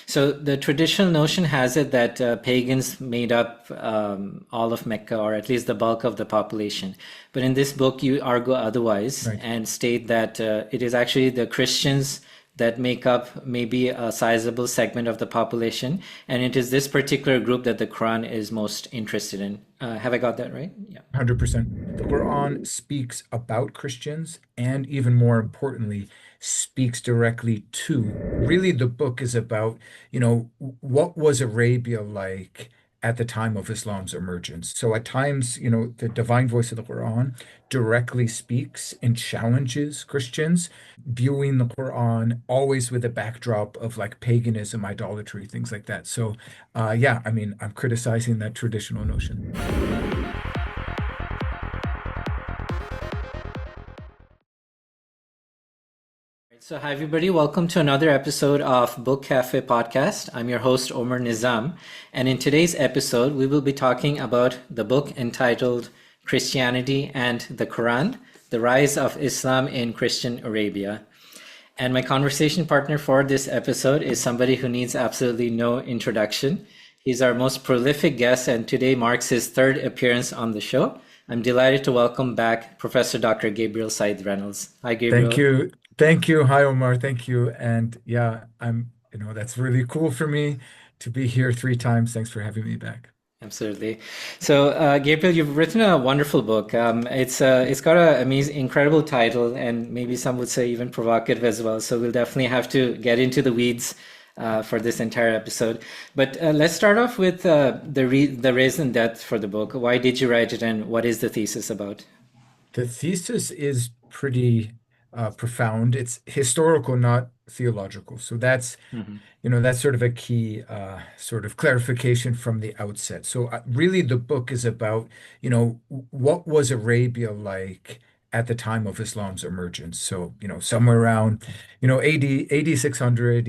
So the traditional notion has it that pagans made up all of Mecca, or at least the bulk of the population. But in this book, you argue otherwise Right. and state that it is actually the Christians that make up maybe a sizable segment of the population, and it is this particular group that the Quran is most interested in. Have I got that right? Yeah. 100%. The Quran speaks about Christians and, even more importantly, speaks directly to. Really, the book is about, what was Arabia like at the time of Islam's emergence. So at times, the divine voice of the Quran directly speaks and challenges Christians, viewing the Quran always with a backdrop of like paganism, idolatry, things like that. So, yeah, I mean, I'm criticizing that traditional notion. So, hi everybody, welcome to another episode of Book Café Podcast. I'm your host, Omar Nizam, and in today's episode, we will be talking about the book entitled Christianity and the Quran, The Rise of Islam in Christian Arabia. And my conversation partner for this episode is somebody who needs absolutely no introduction. He's our most prolific guest, and today marks his third appearance on the show. I'm delighted to welcome back Professor Dr. Gabriel Said Reynolds. Hi, Thank Gabriel. you. Thank you. Hi, Omar. Thank you. And yeah, that's really cool for me to be here 3 times. Thanks for having me back. Absolutely. So, Gabriel, you've written a wonderful book. It's got an amazing, incredible title, and maybe some would say even provocative as well. So we'll definitely have to get into the weeds for this entire episode. But let's start off with the reason depth for the book. Why did you write it, and what is the thesis about? The thesis is pretty profound. It's historical, not theological. So Hmm. that's sort of a key sort of clarification from the outset. So really, the book is about, what was Arabia like at the time of Islam's emergence? So, somewhere around, AD 600,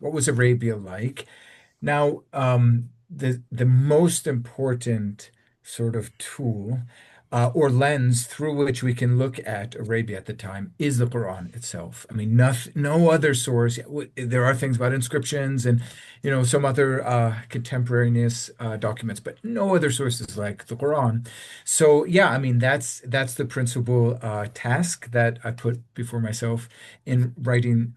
what was Arabia like? Now, the most important sort of tool or lens through which we can look at Arabia at the time is the Quran itself. I mean, no other source. There are things about inscriptions and some other contemporaneous documents, but no other sources like the Quran. So yeah, I mean that's the principal task that I put before myself in writing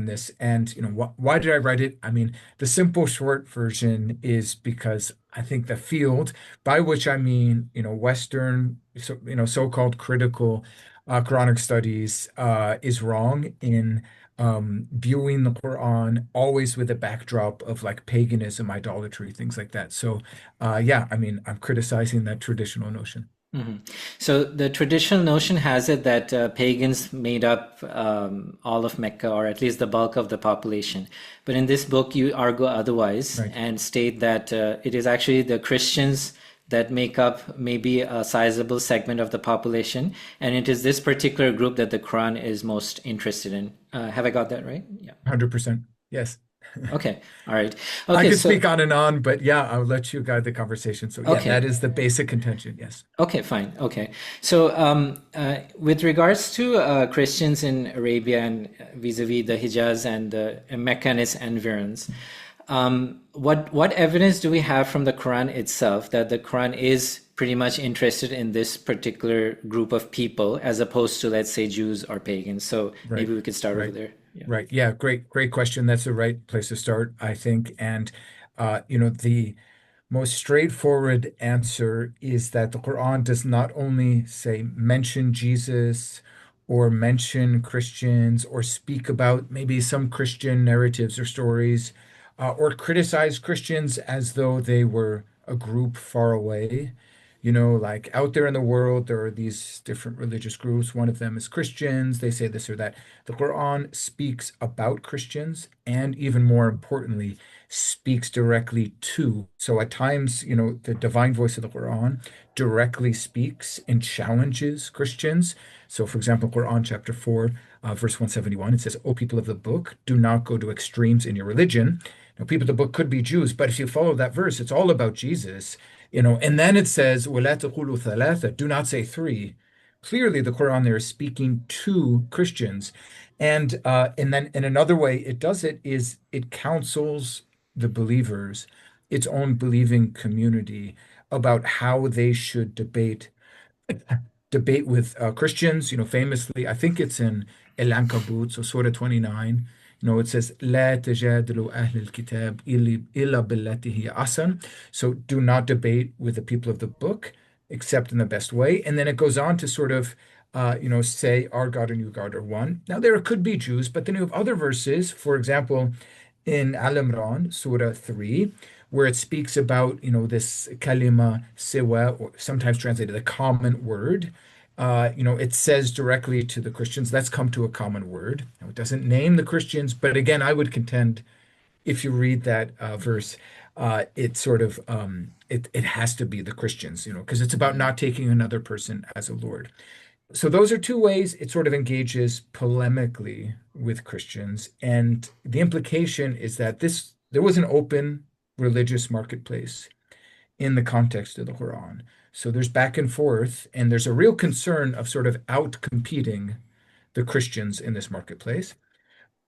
this. And why did I write it? I mean, the simple short version is because I think the field, by which I mean, Western, so-called critical Quranic studies, is wrong in viewing the Quran always with a backdrop of like paganism, idolatry, things like that. So, yeah, I mean, I'm criticizing that traditional notion. Hmm. So the traditional notion has it that pagans made up all of Mecca, or at least the bulk of the population. But in this book, you argue otherwise Right. and state that it is actually the Christians that make up maybe a sizable segment of the population, and it is this particular group that the Quran is most interested in. Have I got that right? Yeah. 100%. Yes. Okay. All right. I Okay. could So, speak on and on, but yeah, I'll let you guide the conversation. So yeah, that okay. is the basic contention. Yes. Okay, fine. Okay. So, with regards to Christians in Arabia and vis-a-vis the Hijaz and the Meccan environs, what evidence do we have from the Quran itself that the Quran is pretty much interested in this particular group of people as opposed to, let's say, Jews or pagans? So Right. maybe we could start over Right. there. Yeah. Right. Yeah. Great question. That's the right place to start, I think. And, the most straightforward answer is that the Quran does not only say mention Jesus or mention Christians or speak about maybe some Christian narratives or stories or criticize Christians as though they were a group far away. Like out there in the world, there are these different religious groups. One of them is Christians. They say this or that. The Quran speaks about Christians and, even more importantly, speaks directly to. So at times, the divine voice of the Quran directly speaks and challenges Christians. So, for example, Quran chapter 4, verse 171, it says, "O people of the book, do not go to extremes in your religion." Now, people of the book could be Jews, but if you follow that verse, it's all about Jesus. And then it says, وَلَا تَقُولُوا ثَلَاثَةً, do not say three. Clearly, the Quran there is speaking to Christians. And then in another way it does it is it counsels the believers, its own believing community, about how they should debate with Christians. Famously, I think it's in El-Ankabut, so Surah 29. It says, لا تجادلوا أهل الكتاب إلا بالتي هي أحسن. So do not debate with the people of the book except in the best way. And then it goes on to sort of, say our God and your God are one. Now there could be Jews, but then you have other verses, for example, in Al-Imran, Surah 3, where it speaks about, this kalima siwa, or sometimes translated the common word. It says directly to the Christians, let's come to a common word. Now, it doesn't name the Christians, but again, I would contend if you read that verse, it sort of it has to be the Christians, because it's about not taking another person as a Lord. So those are two ways it sort of engages polemically with Christians. And the implication is that there was an open religious marketplace in the context of the Quran. So there's back and forth, and there's a real concern of sort of out-competing the Christians in this marketplace.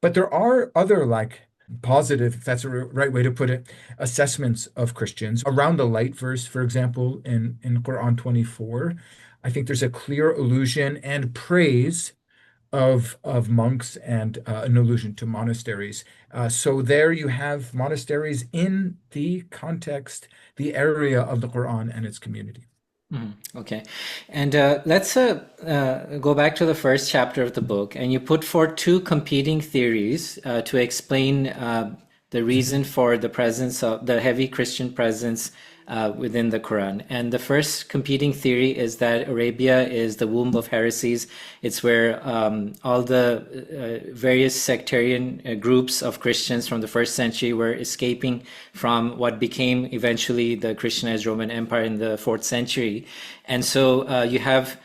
But there are other, like, positive, if that's a right way to put it, assessments of Christians. Around the light verse, for example, in Quran 24, I think there's a clear allusion and praise of monks and an allusion to monasteries. So there you have monasteries in the context, the area of the Quran and its community. Okay. And let's go back to the first chapter of the book. And you put forth two competing theories to explain the reason for the presence of the heavy Christian presence within the Quran. And the first competing theory is that Arabia is the womb of heresies. It's where all the various sectarian groups of Christians from the first century were escaping from what became eventually the Christianized Roman Empire in the fourth century. And so you have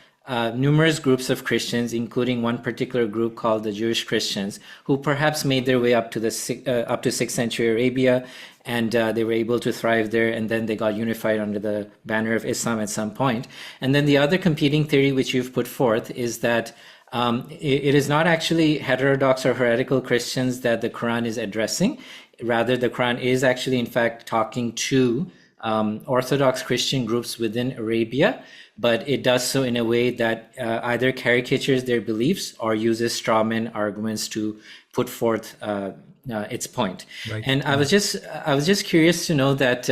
numerous groups of Christians, including one particular group called the Jewish Christians, who perhaps made their way up to up to 6th century Arabia, and they were able to thrive there, and then they got unified under the banner of Islam at some point. And then the other competing theory which you've put forth is that it is not actually heterodox or heretical Christians that the Quran is addressing. Rather, the Quran is actually, in fact, talking to Orthodox Christian groups within Arabia, but it does so in a way that either caricatures their beliefs or uses strawman arguments to put forth its point. Right. And I was just curious to know that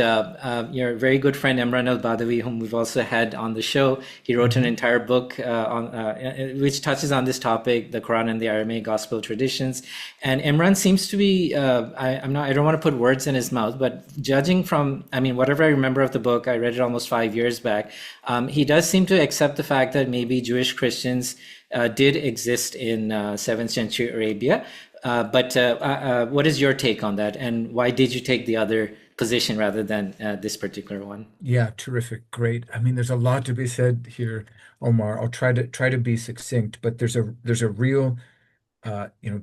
your very good friend Emran El-Badawi, whom we've also had on the show, he wrote an entire book on which touches on this topic, the Quran and the Aramaic Gospel traditions. And Emran seems to be I don't want to put words in his mouth, but judging from, whatever I remember of the book, I read it almost 5 years back. He does seem to accept the fact that maybe Jewish Christians did exist in 7th century Arabia. But what is your take on that, and why did you take the other position rather than this particular one? Yeah, terrific, great. There's a lot to be said here, Omar. I'll try to be succinct, but there's a real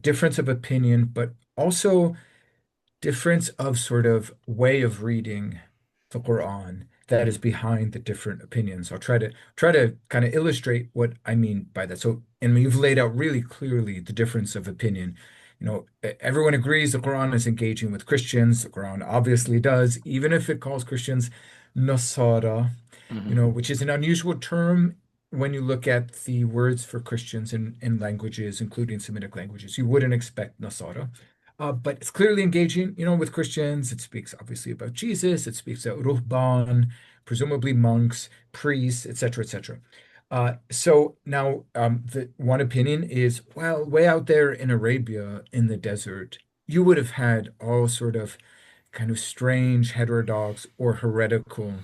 difference of opinion, but also difference of sort of way of reading the Quran that is behind the different opinions. I'll try to kind of illustrate what I mean by that. So, and you've laid out really clearly the difference of opinion. Everyone agrees the Quran is engaging with Christians. The Quran obviously does, even if it calls Christians Nasara, which is an unusual term when you look at the words for Christians in languages, including Semitic languages. You wouldn't expect Nasara. But it's clearly engaging, with Christians. It speaks obviously about Jesus. It speaks about ruhban, presumably monks, priests, etc., etc. So now the one opinion is, well, way out there in Arabia in the desert, you would have had all sort of kind of strange heterodox or heretical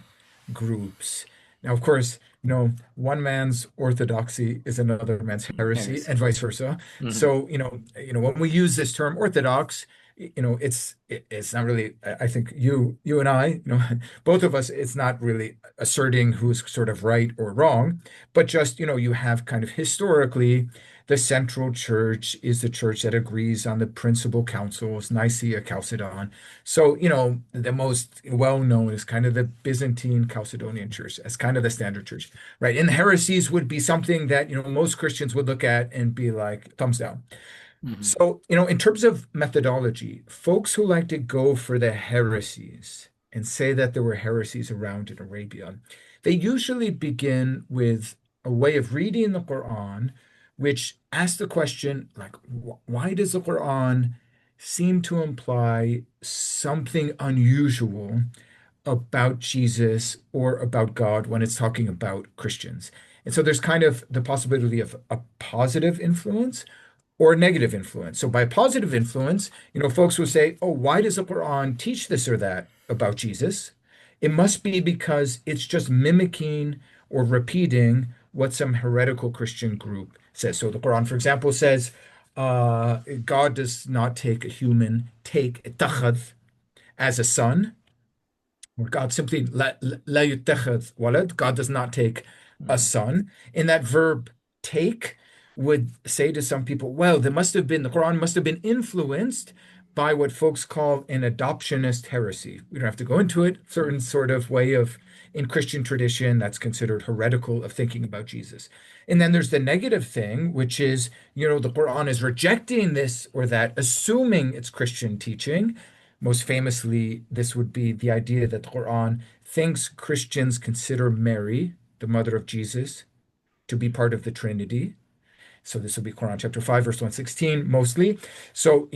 groups. Now, of course, one man's orthodoxy is another man's heresy, Yes. and vice versa. So, when we use this term orthodox, it's not really, I think you and I, both of us, it's not really asserting who's sort of right or wrong, but just, you have kind of historically, the central church is the church that agrees on the principal councils, Nicaea, Chalcedon. So, the most well-known is kind of the Byzantine Chalcedonian church as kind of the standard church, right? And the heresies would be something that, most Christians would look at and be like, thumbs down. Hmm. So, in terms of methodology, folks who like to go for the heresies and say that there were heresies around in Arabia, they usually begin with a way of reading the Quran, which asks the question, like, why does the Quran seem to imply something unusual about Jesus or about God when it's talking about Christians? And so there's kind of the possibility of a positive influence or a negative influence. So by positive influence, folks will say, "Oh, why does the Quran teach this or that about Jesus?" It must be because it's just mimicking or repeating what some heretical Christian group says. So the Quran, for example, says, God does not take a human, take اتخذ as a son, where God simply la yuttakhadh walad, God does not take a Hmm. son. In that verb take would say to some people, well, the Quran must have been influenced by what folks call an adoptionist heresy. We don't have to go into it, certain sort of way of in Christian tradition that's considered heretical of thinking about Jesus. And then there's the negative thing, which is, the Quran is rejecting this or that, assuming it's Christian teaching. Most famously, this would be the idea that the Quran thinks Christians consider Mary, the mother of Jesus, to be part of the Trinity. So this would be Quran chapter 5, verse 116, mostly. So,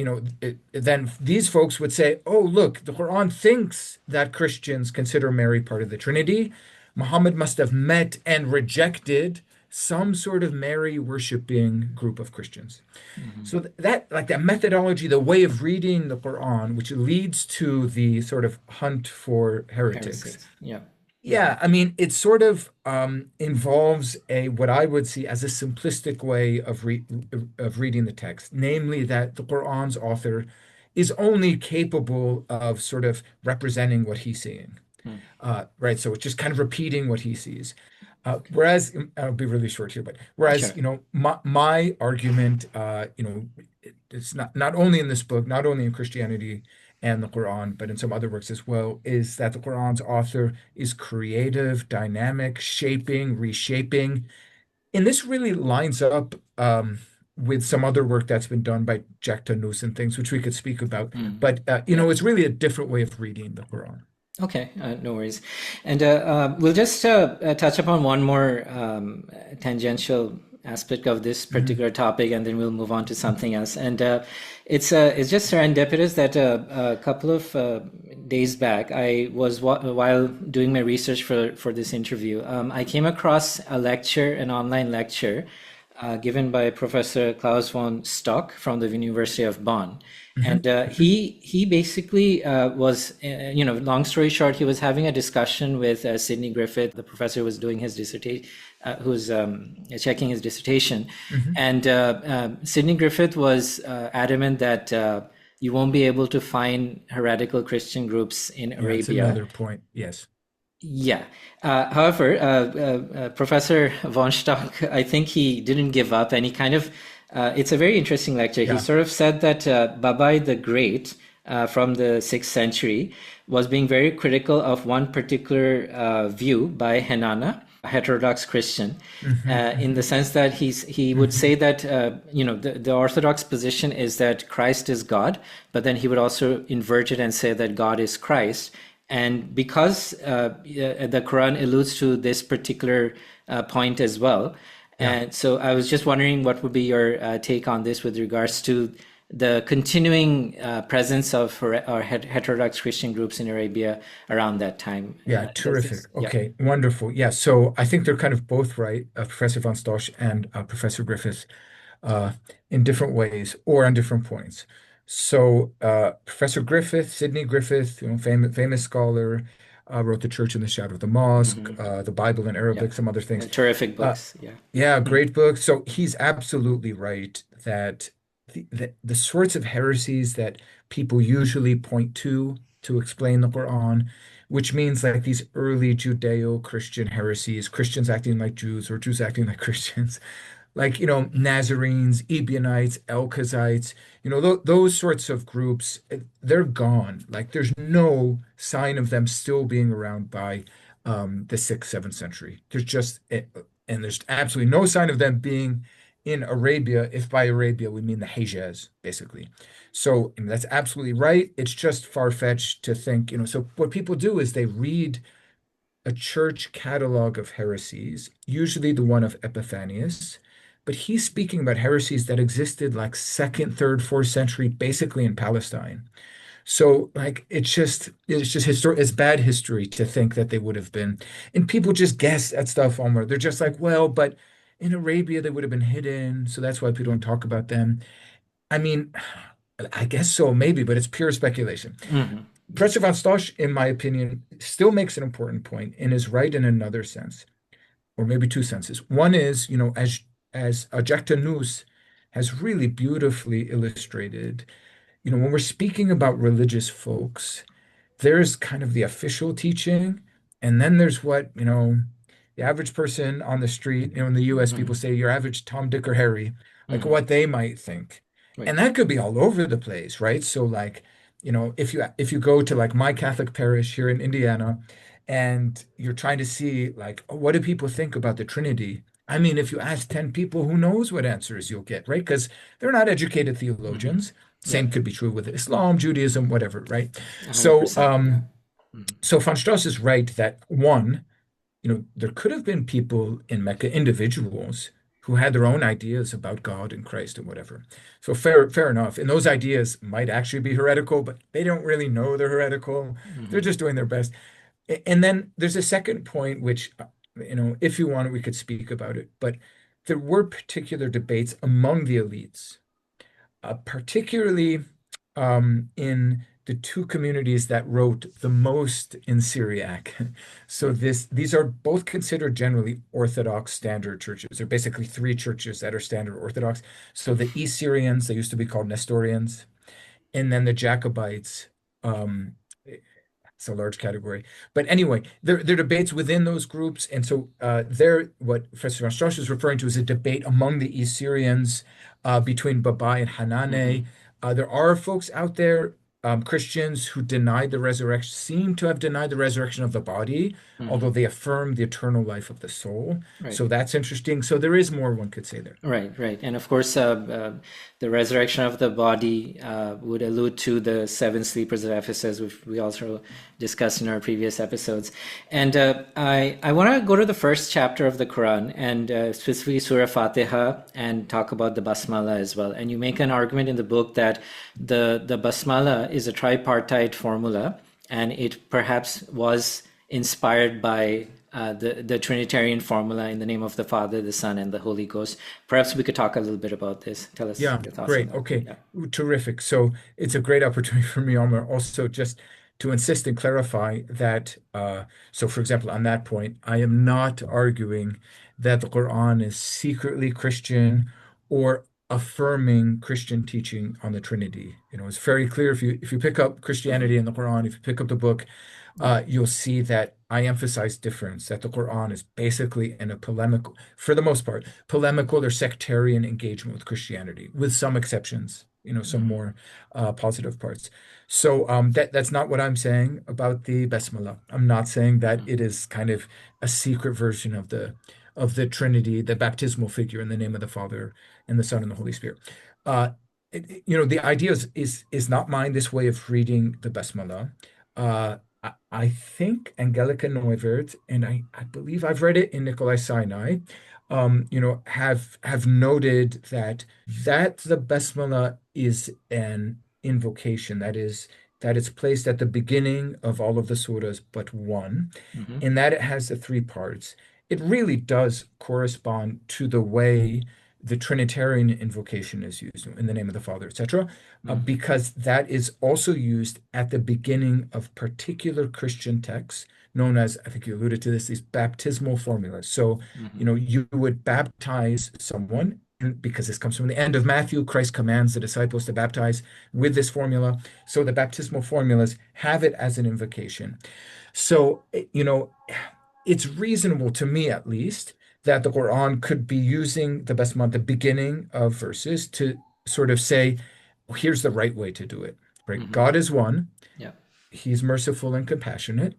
then these folks would say, oh, look, the Quran thinks that Christians consider Mary part of the Trinity. Muhammad must have met and rejected some sort of Mary worshiping group of Christians. Hmm. So that methodology, the way of reading the Quran, which leads to the sort of hunt for heretics. Heresies. Yeah. Yeah, I mean, it sort of involves a what I would see as a simplistic way of reading the text, namely that the Quran's author is only capable of sort of representing what he's seeing. Mm. Right. So it's just kind of repeating what he sees. Okay. Whereas I'll be really short here, but whereas, Sure. my argument, it's not only in this book, not only in Christianity and the Quran, but in some other works as well, is that the Quran's author is creative, dynamic, shaping, reshaping. And this really lines up with some other work that's been done by Jack Tanus and things, which we could speak about. Mm. But, Yeah. it's really a different way of reading the Quran. Okay, no worries. And we'll just touch upon one more tangential aspect of this Mhm. particular topic, and then we'll move on to something else. And it's just serendipitous that a couple of days back, I was while doing my research for this interview, I came across a lecture, an online lecture, given by Professor Klaus von Stock from the University of Bonn. And Mhm. he basically was, long story short, he was having a discussion with Sidney Griffith, the professor who was doing his dissertation, who's checking his dissertation. Mhm. And Sidney Griffith was adamant that you won't be able to find heretical Christian groups in Yeah, it's Arabia. another point. Yes. Yeah. However, Professor von Stock, I think he didn't give up, and he kind of, it's a very interesting lecture. He Yeah. sort of said that Babai the Great from the 6th century was being very critical of one particular view by Henana, a heterodox Christian, Hmm. in the Hmm. sense that he would Hmm. say that, the Orthodox position is that Christ is God, but then he would also invert it and say that God is Christ. And because the Quran alludes to this particular point as well, Yeah. and so I was just wondering what would be your take on this with regards to the continuing presence of heterodox Christian groups in Arabia around that time. Yeah. Does Terrific. this? Yeah. Okay. Wonderful. Yeah. So I think they're kind of both right, Professor von Stosch and Professor Griffiths, uh, in different ways or on different points. So Professor Griffith, Sidney Griffith, famous scholar, wrote The Church in the Shadow of the Mosque, Hmm. the Bible in Yeah. Arabic, some other things. Terrific Uh, books. Yeah. Yeah, Mm. great book. So he's absolutely right that the sorts of heresies that people usually point to explain the Quran, which means like these early Judeo-Christian heresies, Christians acting like Jews or Jews acting like Christians, like, Nazarenes, Ebionites, Elkazites, those sorts of groups, they're gone. Like there's no sign of them still being around by the 6th, 7th century. And there's absolutely no sign of them being in Arabia, if by Arabia we mean the Hejaz, basically. So that's absolutely right. It's just far-fetched to think, so what people do is they read a church catalog of heresies, usually the one of Epiphanius, but he's speaking about heresies that existed like second, third, fourth century, basically in Palestine. So like it's just it's bad history to think that they would have been. And people just guess at stuff, Omar. They're just like, well, but in Arabia they would have been hidden, so that's why people don't talk about them. I mean, I guess so, maybe, but it's pure speculation. Hmm. Professor von Stosch, in my opinion, still makes an important point and is right in another sense, or maybe two senses. One is, as Jacques Nous has really beautifully illustrated, when we're speaking about religious folks, there's kind of the official teaching, and then there's what, the average person on the street, in the US, people Hmm. say your average Tom, Dick, or Harry, like Hmm. what they might think. Right. And that could be all over the place, right? So like, if you go to like my Catholic parish here in Indiana and you're trying to see like, oh, what do people think about the Trinity? I mean, if you ask 10 people, who knows what answers you'll get, right? Because they're not educated Hmm. theologians. Yeah. Same could be true with Islam, Judaism, whatever, right? So, 100%. Yeah. Hmm. so von Strauss is right that one, there could have been people in Mecca, individuals who had their own ideas about God and Christ and whatever. So fair enough. And those ideas might actually be heretical, but they don't really know they're heretical. They're Hmm. just doing their best. And then there's a second point, which, if you want, we could speak about it. But there were particular debates among the elites, particularly in the two communities that wrote the most in Syriac. So Right. these are both considered generally Orthodox standard churches. They're basically three churches that are standard Orthodox. So the East Syrians, they used to be called Nestorians, and then the Jacobites. Um, it's a large category. But anyway, there are debates within those groups. And so what Professor Strauss is referring to is a debate among the East Syrians between Babai and Hmm. Hanane. There are folks out there, Christians, who denied the resurrection, seem to have denied the resurrection of the body, although Hmm. they affirm the eternal life of the soul. Right. So that's interesting. So there is more one could say there. Right, right. And of course, the resurrection of the body would allude to the seven sleepers of Ephesus, which we also discussed in our previous episodes. And I want to go to the first chapter of the Quran and specifically Surah Fatiha and talk about the Basmala as well. And you make an argument in the book that the Basmala is a tripartite formula and it perhaps was inspired by the Trinitarian formula in the name of the Father, the Son, and the Holy Ghost. Perhaps we could talk a little bit about this. Tell us Yeah, your thoughts on great. that. Okay, Yeah. terrific. So it's a great opportunity for me, Omar, also just to insist and clarify that. So, for example, on that point, I am not arguing that the Quran is secretly Christian or affirming Christian teaching on the Trinity. It's very clear if you pick up Christianity Hmm. in the Quran, if you pick up the book, Right. you'll see that I emphasize difference, that the Quran is basically in a polemical, for the most part, polemical or sectarian engagement with Christianity, with some exceptions, some Hmm. more positive parts. So that's not what I'm saying about the Basmala. I'm not saying that Hmm. it is kind of a secret version of the Trinity, the baptismal figure in the name of the Father and the Son and the Holy Spirit. Uh, the idea is not mine, this way of reading the Basmala. I think Angelica Neuwirth, and I believe I've read it in Nikolai Sinai, have noted that the Basmala is an invocation, that it's placed at the beginning of all of the surahs but one, Hmm. in that it has the three parts. It really does correspond to the way the Trinitarian invocation is used in the name of the Father, etc., Hmm. because that is also used at the beginning of particular Christian texts known as, I think you alluded to this, these baptismal formulas. So, Hmm. you would baptize someone, and because this comes from the end of Matthew. Christ commands the disciples to baptize with this formula. So the baptismal formulas have it as an invocation. So, it's reasonable to me, at least, that the Quran could be using the basmala at the beginning of verses to sort of say, "Well, here's the right way to do it, right? Hmm. God is one, Yeah. He's merciful and compassionate,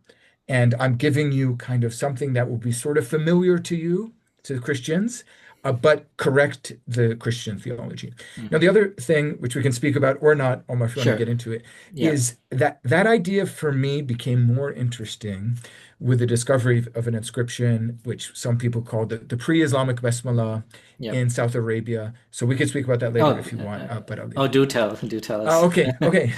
and I'm giving you kind of something that will be sort of familiar to you, to Christians, but correct the Christian theology. Now, Hmm. the other thing which we can speak about or not, Omar, if you want to Sure. get into it, Yeah. is that that idea for me became more interesting with the discovery of an inscription, which some people call the pre-Islamic Basmala Yep. in South Arabia. So we could speak about that later Oh, if you want, but I'll leave oh, it. do tell us. Okay, okay.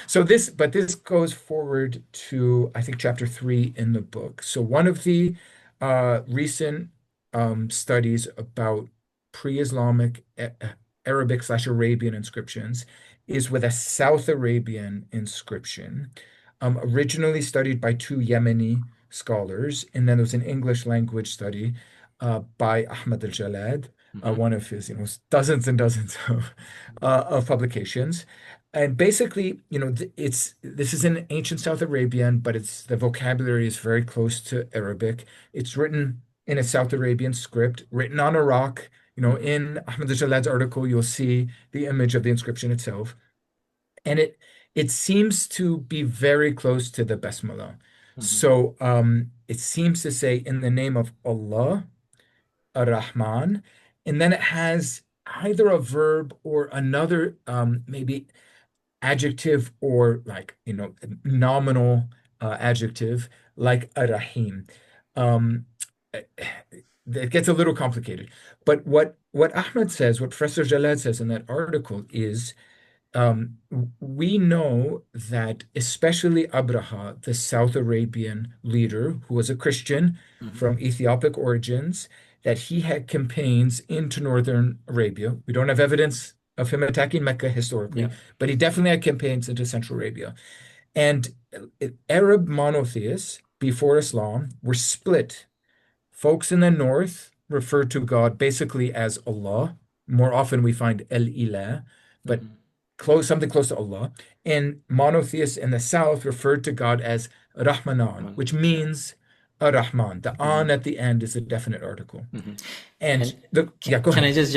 So this goes forward to I think chapter 3 in the book. So one of the recent studies about pre-Islamic Arabic/Arabian inscriptions is with a South Arabian inscription, originally studied by two Yemeni scholars, and then there was an English language study by Ahmed al-Jalad, Hmm. one of his dozens and dozens of publications. And basically, this is an ancient South Arabian, but it's the vocabulary is very close to Arabic. It's written in a South Arabian script, written on a rock. Hmm. In Ahmed Jalad's article, you'll see the image of the inscription itself, and it seems to be very close to the Basmala. Hmm. So it seems to say in the name of Allah, Ar-Rahman, and then it has either a verb or another maybe adjective or like nominal adjective like Ar-Rahim. Um, it gets a little complicated, but what Ahmed says, what Professor Jalad says in that article is um, we know that especially Abraha, the South Arabian leader who was a Christian Hmm. from Ethiopic origins, that he had campaigns into northern Arabia. We don't have evidence of him attacking Mecca historically, Yeah. but he definitely had campaigns into Central Arabia. And Arab monotheists before Islam were split. Folks in the north refer to God basically as Allah. More often we find El-Ilah, but Hmm. something close to Allah. And monotheists in the south referred to God as Rahmanan, which Yeah. means Ar-Rahman. The Hmm. an at the end is a definite article. Hmm. And And yeah, go can I ahead. just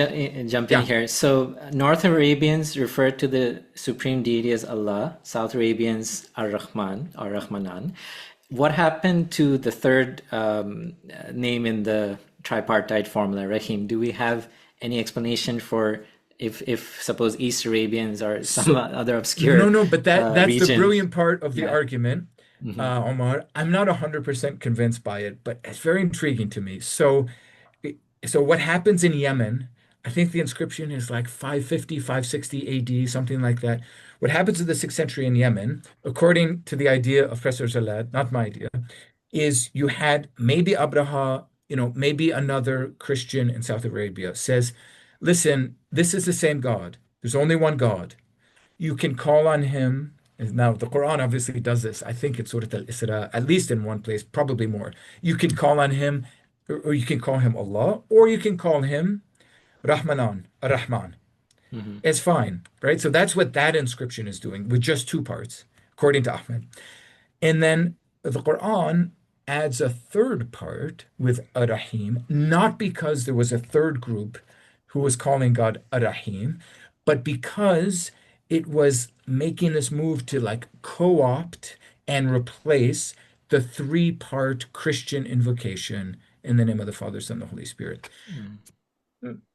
jump in Yeah. here? So, North Arabians refer to the supreme deity as Allah. South Arabians Ar-Rahman or Rahmanan. What happened to the third name in the tripartite formula, Rahim? Do we have any explanation for if suppose East Arabians or some So other no, obscure no, but that's the region? brilliant part of the Yeah. argument, Hmm. Omar. I'm not 100% convinced by it, but it's very intriguing to me. So what happens in Yemen, I think the inscription is like 550, 560 AD, something like that. What happens in the 6th century in Yemen, according to the idea of Professor Zalad, not my idea, is you had maybe Abraha, maybe another Christian in South Arabia says, listen, this is the same God. There's only one God. You can call on him. And now, the Quran obviously does this. I think it's Surah Al-Isra, at least in one place, probably more. You can call on him, or you can call him Allah, or you can call him Rahmanan, Ar-Rahman. Hmm. It's fine, right? So that's what that inscription is doing with just two parts, according to Ahmed. And then the Quran adds a third part with Ar-Rahim, not because there was a third group who was calling God Ar-Rahim, but because it was making this move to like co-opt and replace the three-part Christian invocation in the name of the Father, Son, and the Holy Spirit.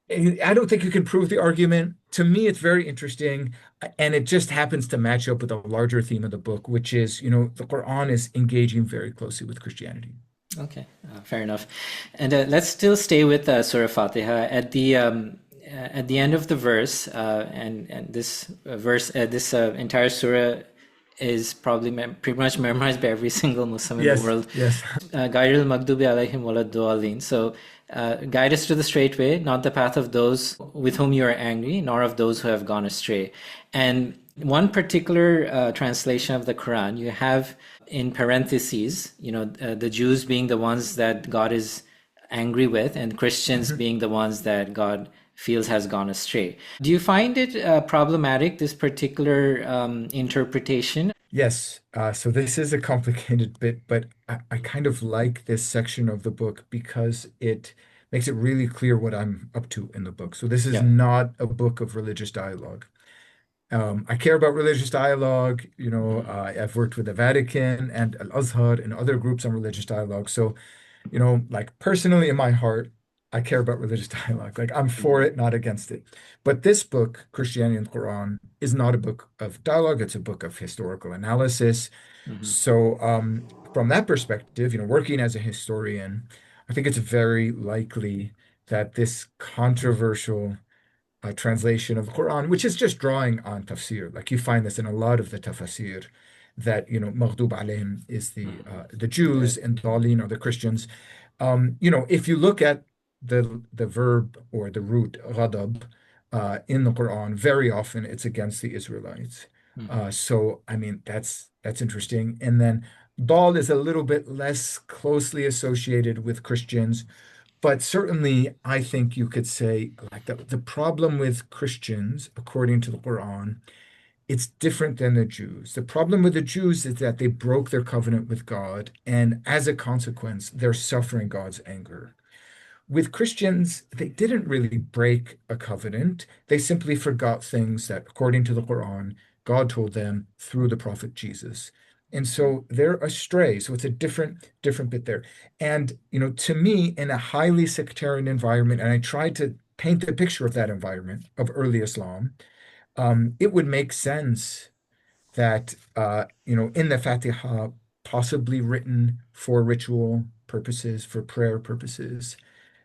I don't think you can prove the argument. To me, it's very interesting, and it just happens to match up with a larger theme of the book, which is, the Quran is engaging very closely with Christianity. Okay, fair enough. And let's still stay with Surah Fatiha at the end of the verse, and this verse, this entire surah is probably pretty much memorized by every single Muslim in the Yes, world. yes. Ghayril Maghdubi alayhim waladdallin. So, guide us to the straight way, not the path of those with whom you are angry, nor of those who have gone astray. And one particular translation of the Quran, you have in parentheses, the Jews being the ones that God is angry with, and Christians Mhm. being the ones that God feels has gone astray. Do you find it problematic, this particular interpretation? Yes. So this is a complicated bit, but I kind of like this section of the book because it makes it really clear what I'm up to in the book. So this is Yeah. not a book of religious dialogue. I care about religious dialogue. Mhm. I've worked with the Vatican and Al-Azhar and other groups on religious dialogue. So, like personally in my heart, I care about religious dialogue. Like I'm for Mhm. it, not against it. But this book, Christianity and the Quran, is not a book of dialogue. It's a book of historical analysis. Mhm. So from that perspective, working as a historian, I think it's very likely that this controversial translation of the Quran, which is just drawing on tafsir, like you find this in a lot of the tafsir, that Maghdub alayhim is Mhm. the Right. Jews and Dalin are the Christians. If you look at the verb or the root ghadab in the Quran, very often it's against the Israelites. Mhm. So I mean that's interesting. And then Dal is a little bit less closely associated with Christians, but certainly I think you could say like the problem with Christians, according to the Quran, it's different than the Jews. The problem with the Jews is that they broke their covenant with God, and as a consequence, they're suffering God's anger. With Christians, they didn't really break a covenant. They simply forgot things that, according to the Quran, God told them through the prophet Jesus. And so they're astray. So it's a different bit there. And, to me, in a highly sectarian environment, and I tried to paint the picture of that environment of early Islam, it would make sense that in the Fatiha, possibly written for ritual purposes, for prayer purposes,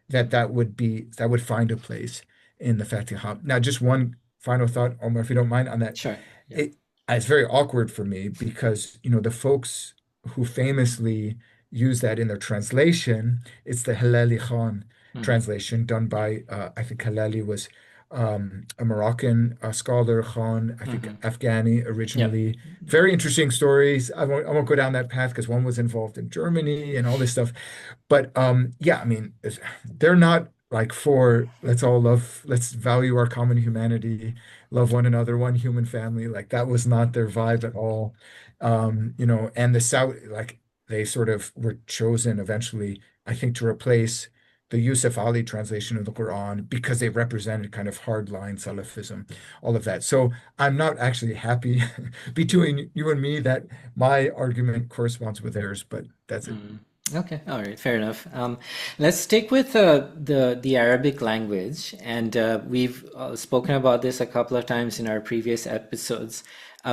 that would find a place in the Fatiha. Now, just one final thought, Omar, if you don't mind, on that. Sure. Yeah. It it's very awkward for me because the folks who famously use that in their translation, it's the Halali Khan Mhm. translation done Yeah. by I think Halali was a Moroccan scholar, Khan, I think Mhm. Afghani Yeah. originally. Yeah. Very interesting stories. I won't go down that path because one was involved in Germany and all this stuff. But yeah, I mean, they're not like for let's all love, let's value our common humanity, love one another, one human family. Like that was not their vibe at all. And the South, like they sort of were chosen eventually, I think, to replace the Yusuf Ali translation of the Quran because they represented kind of hardline Salafism, all of that. So I'm not actually happy between you and me that my argument corresponds with theirs, but that's it. Mm. Okay, all right, fair enough. Let's stick with the Arabic language, and we've spoken about this a couple of times in our previous episodes.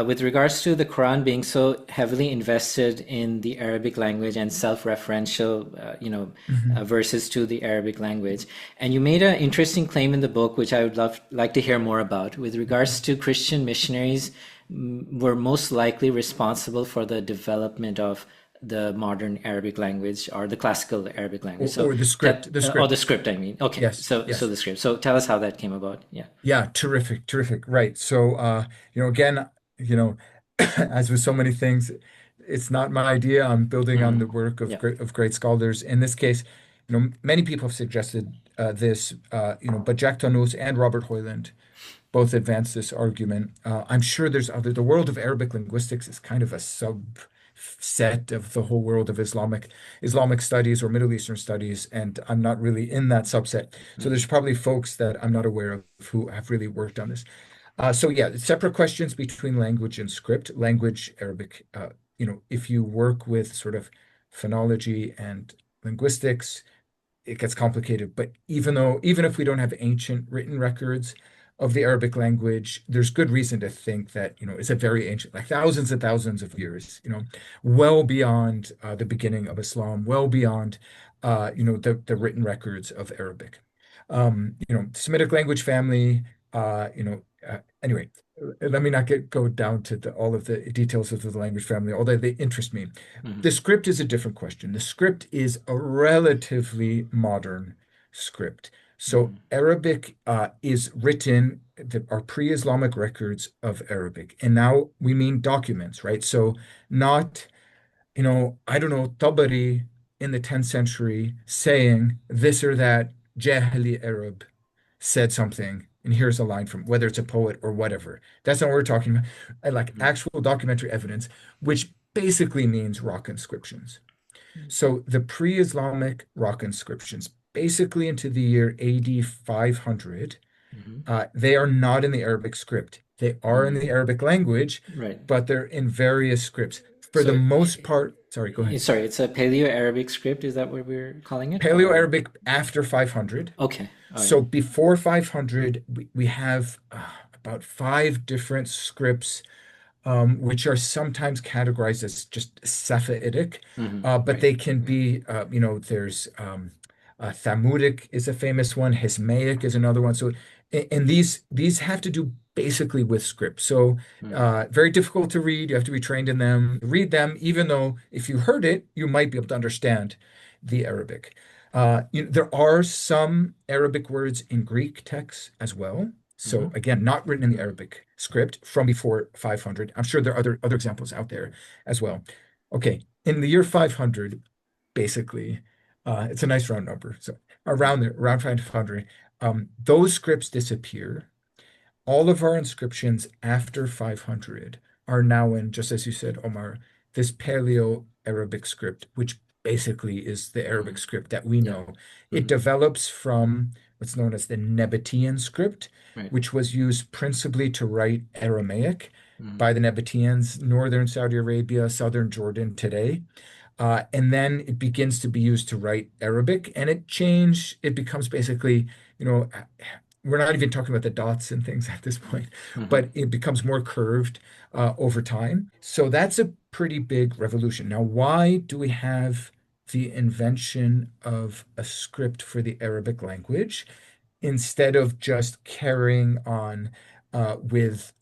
With regards to the Quran being so heavily invested in the Arabic language and self-referential, Mhm. verses to the Arabic language, and you made an interesting claim in the book, which I would like to hear more about. With regards to Christian missionaries, were most likely responsible for the development of the modern Arabic language or the classical Arabic language. So Or the that, script, the or the script. script, I mean. Okay, Yes, so yes. the script. So tell us how that came about. Yeah. Yeah, terrific, terrific. Right. So, again, you know, as with so many things, it's not my idea. I'm building on the Mm. work of Yeah. great scholars. In this case, many people have suggested this, but Jack Tanous and Robert Hoyland both advance this argument. I'm sure there's other. The world of Arabic linguistics is kind of a subset of the whole world of Islamic studies or Middle Eastern studies, and I'm not really in that subset. So Mm. there's probably folks that I'm not aware of who have really worked on this. So yeah, separate questions between language and script. Language, Arabic. If you work with sort of phonology and linguistics, it gets complicated. But even if we don't have ancient written records of the Arabic language, there's good reason to think that, it's a very ancient, like thousands and thousands of years, well beyond the beginning of Islam, well beyond the written records of Arabic. Semitic language family, anyway, let me not go down to all of the details of the language family, although they interest me. Mm. The script is a different question. The script is a relatively modern script. So Mm. Arabic is written, are pre-Islamic records of Arabic. And now we mean documents, right? So not, I don't know, Tabari in the 10th century saying this or that Jahili Arab said something, and here's a line from whether it's a poet or whatever. That's not what we're talking about. I like Mm. actual documentary evidence, which basically means rock inscriptions. So the pre-Islamic rock inscriptions, basically into the year AD 500, Mm. they are not in the Arabic script. They are in Mm. the Arabic language, Right. but they're in various scripts. For the So most part, Sorry, go ahead. Sorry, it's a Paleo-Arabic script. Is that what we're calling it? Or Paleo-Arabic after 500. okay, all right. So before 500, we have about five different scripts, which are sometimes categorized as just Safa'idic, but Right. they can be, there's Thamudic is a famous one, Hismaic is another one. So, and these have to do basically with script. So, Mm, very difficult to read. You have to be trained in them. Read them, even though if you heard it, you might be able to understand the Arabic. There are some Arabic words in Greek texts as well. So mhm, again, not written in the Arabic script from before 500. I'm sure there are other examples out there as well. Okay, in the year 500, basically, it's a nice round number. So around there, around 500, those scripts disappear. All of our inscriptions after 500 are now in, just as you said, Omar, this Paleo-Arabic script, which basically is the Arabic mhm. script that we Yeah. know. It Mhm. develops from what's known as the Nabatean script, Right. which was used principally to write Aramaic Mhm. by the Nabateans, northern Saudi Arabia, southern Jordan today. And then it begins to be used to write Arabic, and it becomes basically, you know, we're not even talking about the dots and things at this point, Mhm. but it becomes more curved over time. So that's a pretty big revolution. Now, why do we have the invention of a script for the Arabic language instead of just carrying on with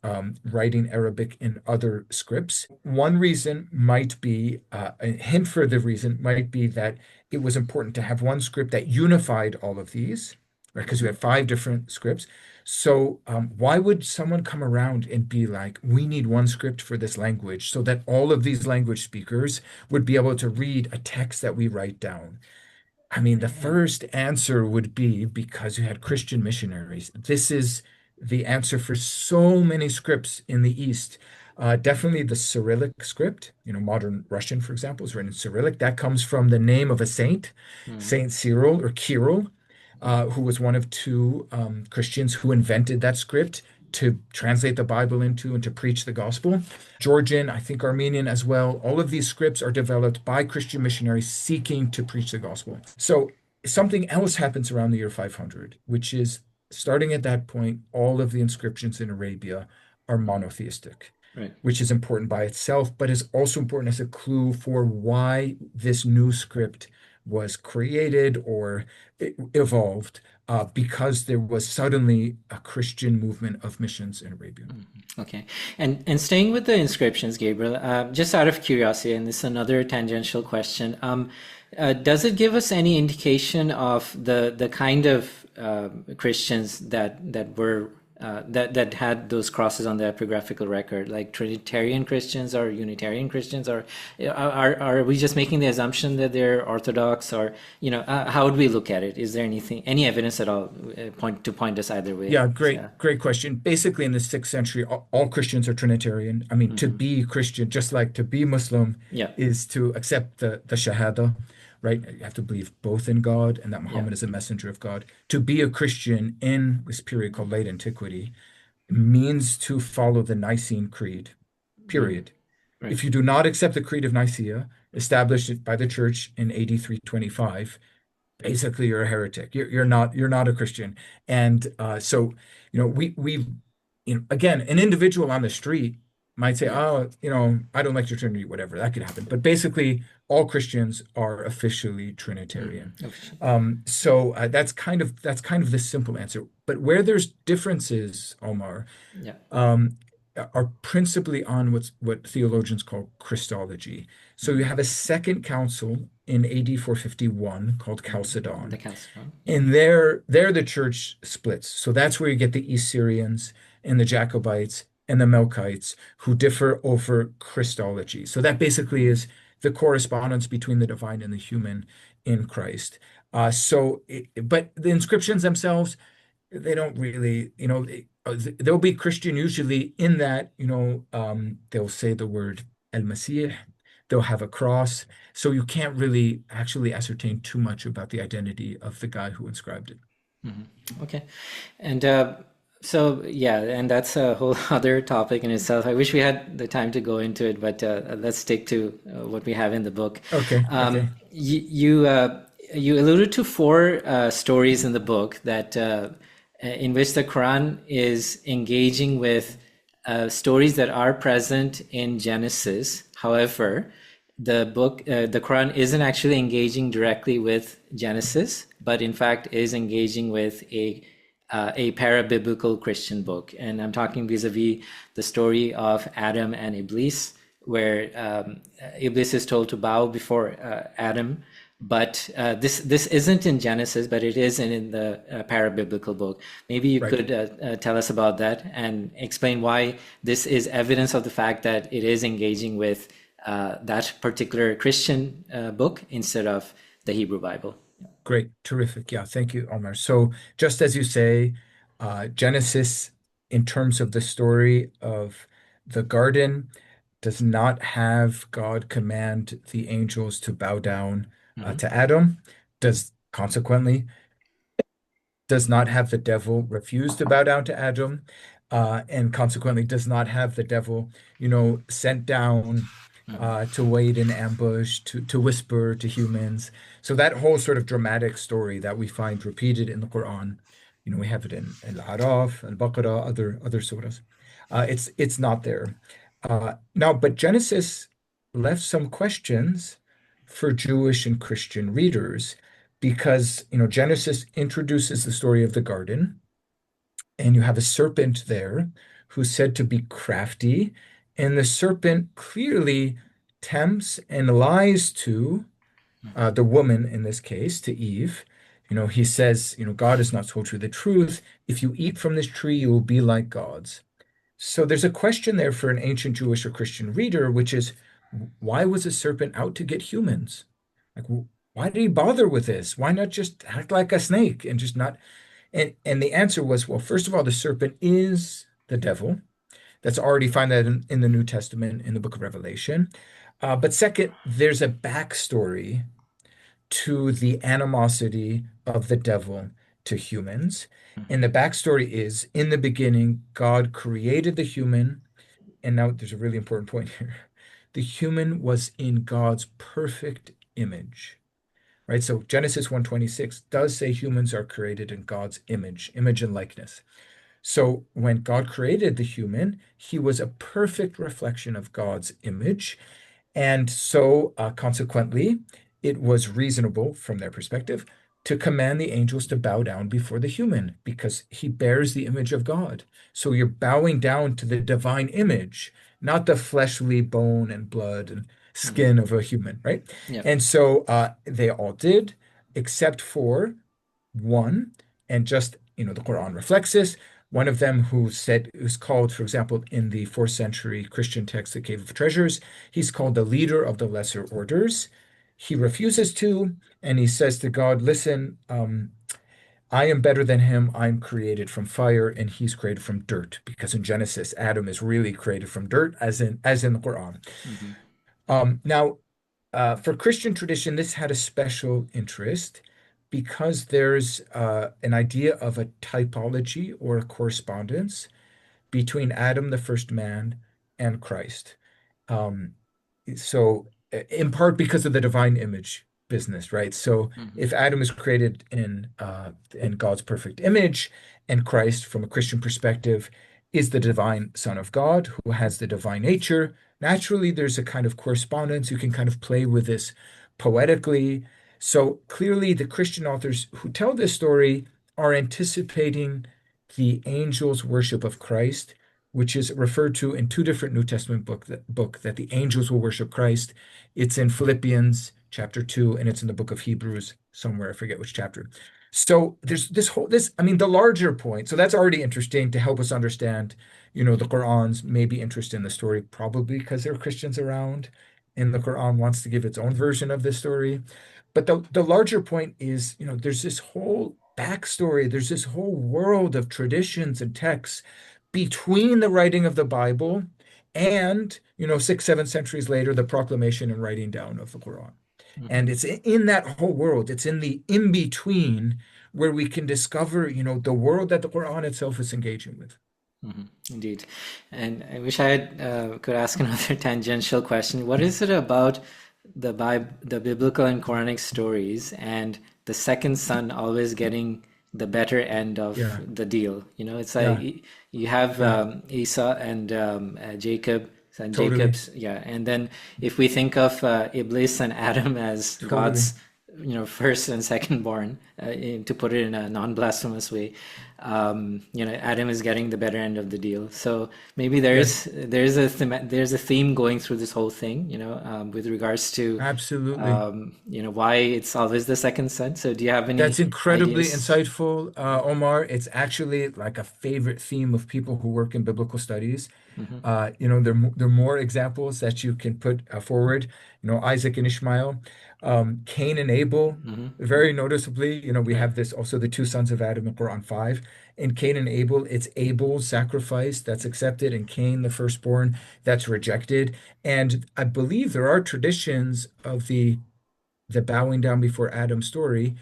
writing Arabic in other scripts? One reason might be, a hint for the reason might be that it was important to have one script that unified all of these, right? Because we Mhm. had five different scripts. So why would someone come around and be like, we need one script for this language so that all of these language speakers would be able to read a text that we write down? I mean, the Yeah. first answer would be because you had Christian missionaries. This is the answer for so many scripts in the East. Definitely the Cyrillic script, modern Russian, for example, is written in Cyrillic. That comes from the name of a saint, Mhm. Saint Cyril or Kirill, who was one of two Christians who invented that script to translate the Bible into and to preach the gospel. Georgian, I think Armenian as well. All of these scripts are developed by Christian missionaries seeking to preach the gospel. So something else happens around the year 500, which is starting at that point, all of the inscriptions in Arabia are Mhm. monotheistic, Right. which is important by itself, but is also important as a clue for why this new script was created or evolved, because there was suddenly a Christian movement of missions in Arabia. Okay. And staying with the inscriptions, Gabriel, just out of curiosity, and this is another tangential question, does it give us any indication of the kind of Christians that were that had those crosses on the epigraphical record, like Trinitarian Christians or Unitarian Christians, or are we just making the assumption that they're Orthodox, or how would we look at it? Is there any evidence at all point us either way? Yeah, Yeah. great question. Basically, in the 6th century, all Christians are Trinitarian. I mean, to Hmm. be Christian, just like to be Muslim, Yeah. is to accept the Shahada, right? You have to believe both in God and that Yeah. Muhammad is a messenger of God. To be a Christian in this period called Late Antiquity means to follow the Nicene Creed, Mm. period. Right. If you do not accept the Creed of Nicaea, established by the church in AD 325, basically you're a heretic. You're not a Christian. And so, again, an individual on the street might say, Yeah. oh, I don't like your Trinity, whatever. That could happen. But basically, all Christians are officially Mm. Trinitarian. Official. So that's kind of the simple answer. But where there's differences, Omar, Yeah. um, are principally on what theologians call Christology. So you Mm. have a second council in AD 451 called Mm. The Chalcedon. Council. Yeah. And there the church splits. So that's where you get the East Syrians and the Jacobites and the Melkites who differ over Christology. So that basically Mm. is the correspondence between the divine and the human in Christ. But the inscriptions themselves, they don't really, they'll be Christian usually in that, they'll say the word El-Masih, they'll have a cross. So you can't really actually ascertain too much about the identity of the guy who inscribed it. Mhm. Okay. And So yeah, and that's a whole other topic in itself. I wish we had the time to go into it, but let's stick to what we have in the book. Okay, Um, okay. you you, uh, you alluded to four stories in the book that in which the Quran is engaging with stories that are present in Genesis. However, the Quran isn't actually engaging directly with Genesis, but in fact is engaging with a para-biblical Christian book. And I'm talking vis-a-vis the story of Adam and Iblis, where Iblis is told to bow before Adam. But this isn't in Genesis, but it is in the para-biblical book. Maybe you Right. could tell us about that and explain why this is evidence of the fact that it is engaging with that particular Christian book instead of the Hebrew Bible. Great. Terrific. Yeah. Thank you, Omar. So just as you say, Genesis, in terms of the story of the garden, does not have God command the angels to bow down Mhm. to Adam, does consequently does not have the devil refuse to bow down to Adam, and consequently does not have the devil, sent down Mhm. to wait in ambush, to whisper to humans. So that whole sort of dramatic story that we find repeated in the Quran, we have it in Al-Araf, Al-Baqarah, other surahs. It's not there. Now, but Genesis left some questions for Jewish and Christian readers because Genesis introduces the story of the garden, and you have a serpent there who's said to be crafty, and the serpent clearly tempts and lies to the woman, in this case, to Eve. He says, God has not told you the truth. If you eat from this tree, you will be like gods. So there's a question there for an ancient Jewish or Christian reader, which is, why was the serpent out to get humans? Like, why did he bother with this? Why not just act like a snake and just not? And the answer was, well, first of all, the serpent is the devil. That's already find that in the New Testament in the book of Revelation. But second, there's a backstory to the animosity of the devil to humans. And the backstory is in the beginning, God created the human. And now there's a really important point here. The human was in God's perfect image, right? So Genesis 1:26 does say humans are created in God's image and likeness. So when God created the human, he was a perfect reflection of God's image. And so, consequently, it was reasonable from their perspective to command the angels to bow down before the human because he bears the image of God. So you're bowing down to the divine image, not the fleshly bone and blood and Mhm. skin of a human, right? Yeah. And so they all did, except for one, and just, the Quran reflects this. One of them who's called, for example, in the fourth century Christian text, the Cave of Treasures, he's called the leader of the lesser orders. He refuses to, and he says to God, listen, I am better than him. I'm created from fire, and he's created from dirt. Because in Genesis, Adam is really created from dirt, as in the Quran. Mhm. Now, for Christian tradition, this had a special interest because there's an idea of a typology or a correspondence between Adam, the first man, and Christ. Um, so in part because of the divine image business, right? So Mhm. if Adam is created in God's perfect image, and Christ, from a Christian perspective, is the divine Son of God who has the divine nature, naturally there's a kind of correspondence. You can kind of play with this poetically. So clearly, the Christian authors who tell this story are anticipating the angels' worship of Christ, which is referred to in two different New Testament book that the angels will worship Christ. It's in Philippians chapter 2, and it's in the book of Hebrews somewhere, I forget which chapter. So there's I mean, the larger point. So that's already interesting to help us understand, the Quran's maybe interest in the story, probably because there are Christians around, and the Quran wants to give its own version of this story. But the larger point is, there's this whole backstory, there's this whole world of traditions and texts between the writing of the Bible and, 6, 7 centuries later, the proclamation and writing down of the Quran. And Mhm. it's in that whole world, it's in the in between where we can discover, the world that the Quran itself is engaging with. Indeed. And I wish I had, could ask another tangential question. What is it about the biblical and Quranic stories and the second son always getting the better end of Yeah, the deal? It's like yeah, you have yeah, Esau and Jacob, and totally, Jacob's, yeah. And then if we think of Iblis and Adam as totally. God's, first and second born, to put it in a non-blasphemous way, Adam is getting the better end of the deal. So maybe Yes, there's a theme going through this whole thing, with regards to, absolutely. why it's always the second son. So do you have That's any incredibly ideas? insightful, Omar. It's actually like a favorite theme of people who work in biblical studies. Hmm. There are more examples that you can put forward. Isaac and Ishmael, Cain and Abel. Hmm. Very noticeably, we Right. have this also the two sons of Adam in Quran 5. In Cain and Abel, it's Abel's sacrifice that's accepted, and Cain, the firstborn, that's rejected. And I believe there are traditions of the bowing down before Adam story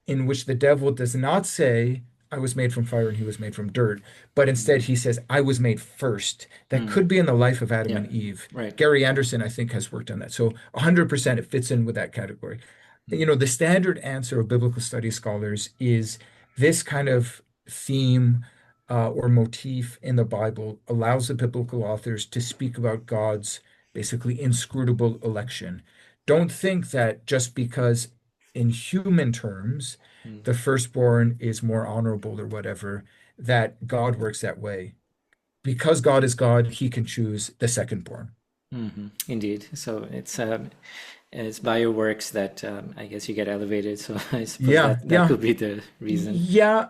in which the devil does not say, I was made from fire and he was made from dirt, but instead he says, I was made first. That Mm. could be in the life of Adam Yeah. and Eve. Right. Gary Anderson, I think, has worked on that. So 100% it fits in with that category. Mm. The standard answer of biblical studies scholars is this kind of theme or motif in the Bible allows the biblical authors to speak about God's basically inscrutable election. Don't think that just because in human terms Mm. the firstborn is more honorable or whatever, that God works that way. Because God is God, he can choose the secondborn. Hmm. Indeed. So it's by your works that, I guess, you get elevated. So I suppose Yeah, that yeah. could be the reason. Yeah,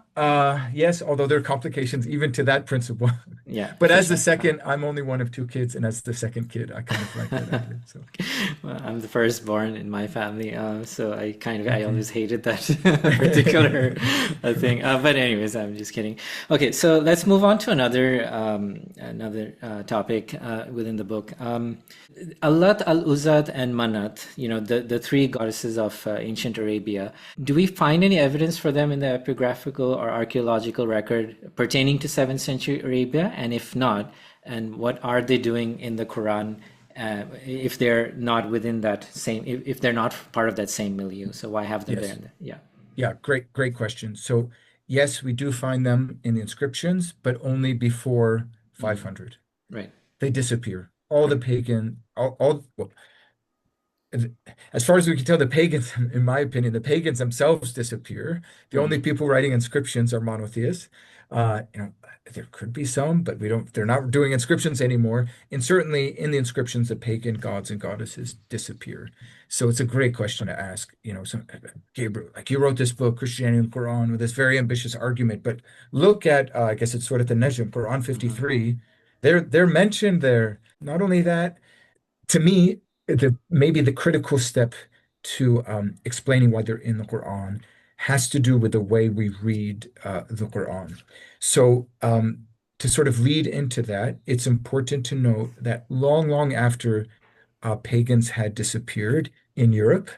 yes, although there are complications even to that principle. Yeah, But for as the sure. second, I'm only one of two kids, and as the second kid, I kind of like that idea. So, Well, I'm the firstborn in my family, so I okay. always hated that particular thing. But anyways, I'm just kidding. Okay, so let's move on to another topic within the book. Allat, Al-Uzad, and Manat, the three goddesses of ancient Arabia. Do we find any evidence for them in the epigraphical or archaeological record pertaining to 7th century Arabia? And if not, and what are they doing in the Quran, if they're not within that same, if they're not part of that same milieu? So why have them there? Yes. Yeah. Yeah, great question. So, yes, we do find them in the inscriptions, but only before Mm. 500. Right. They disappear. All the Right. pagan, well, as far as we can tell, the pagans, in my opinion, the pagans themselves disappear. The only Mm. people writing inscriptions are monotheists. There could be some, but they're not doing inscriptions anymore. And certainly in the inscriptions, the pagan gods and goddesses disappear. So it's a great question to ask. Gabriel, like you wrote this book, Christianity and Quran, with this very ambitious argument, but look at, I guess it's sort of the Najm, Quran Hmm. 53. They're mentioned there. Not only that, to me, maybe the critical step to explaining why they're in the Quran has to do with the way we read the Quran. So, to sort of lead into that, it's important to note that long after pagans had disappeared in Europe,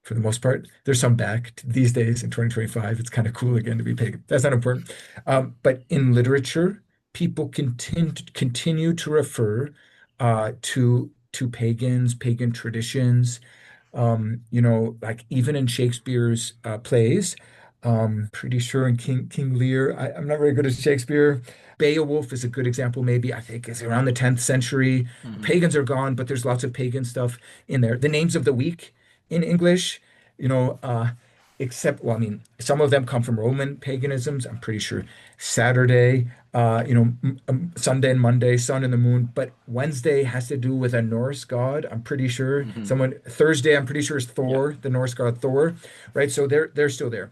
for the most part, there's some back these days in 2025. It's kind of cool again to be pagan. That's not important. But in literature, people continue to refer to pagans, pagan traditions. Like even in Shakespeare's plays, pretty sure in King Lear, I'm not very good at Shakespeare. Beowulf is a good example, maybe. I think it's around the 10th century. Hmm. Pagans are gone, but there's lots of pagan stuff in there. The names of the week in English, you know, uh, except, well, I mean, some of them come from Roman paganisms. I'm pretty sure Saturday, Sunday and Monday, sun and the moon. But Wednesday has to do with a Norse god. I'm pretty sure. Hmm. Thursday, I'm pretty sure is Yeah. Thor, the Norse god Thor, right? So they're still there.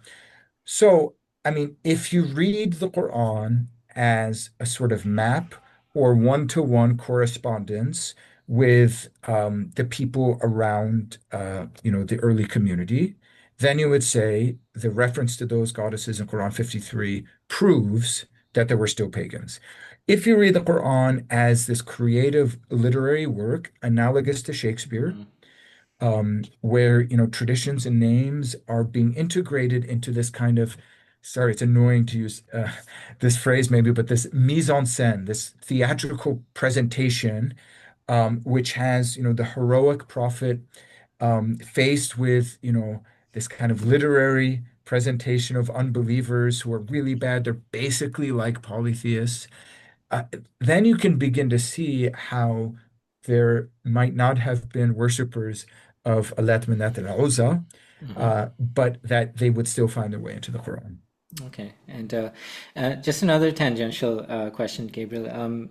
So, I mean, if you read the Quran as a sort of map or one-to-one correspondence with the people around, the early community, then you would say the reference to those goddesses in Quran 53 proves that there were still pagans. If you read the Quran as this creative literary work analogous to Shakespeare, Hmm. where traditions and names are being integrated into this kind of sorry, it's annoying to use this phrase maybe, but this mise en scène, this theatrical presentation, which has, the heroic prophet faced with, this kind of literary presentation of unbelievers who are really bad. They're basically like polytheists. Uh, then you can begin to see how there might not have been worshippers of Alat, Manat, and Uzza, Hmm. but that they would still find their way into the Quran. Okay. And just another tangential question, Gabriel.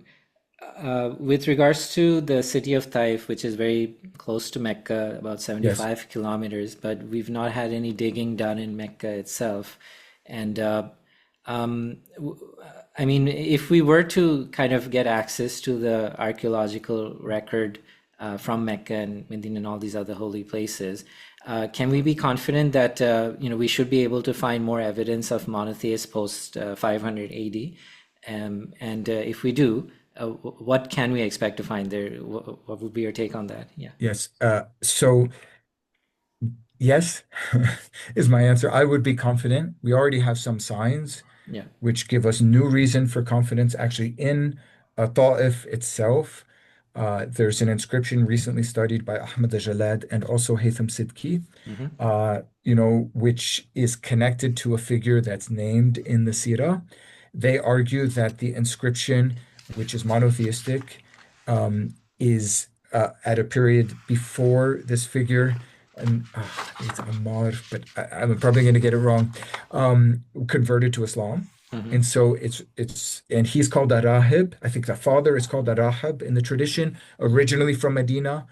With regards to the city of Taif, which is very close to Mecca, about Yes. 75 kilometers, but we've not had any digging done in Mecca itself. And I mean, if we were to kind of get access to the archaeological record from Mecca and Medina and all these other holy places, can we be confident that we should be able to find more evidence of monotheists post 500 AD? And if we do, what can we expect to find there? What would be your take on that? Yeah. Yes. So yes, is my answer. I would be confident. We already have some signs Yeah. which give us new reason for confidence actually in Ta'if itself. There's an inscription recently studied by Ahmed Jalad and also Haytham Sidki, Hmm. which is connected to a figure that's named in the Sirah. They argue that the inscription, which is monotheistic, is at a period before this figure, and it's Ammar, but I'm probably going to get it wrong, converted to Islam. Hmm. And so and he's called a Rahib. I think the father is called a Rahib in the tradition, originally from Medina,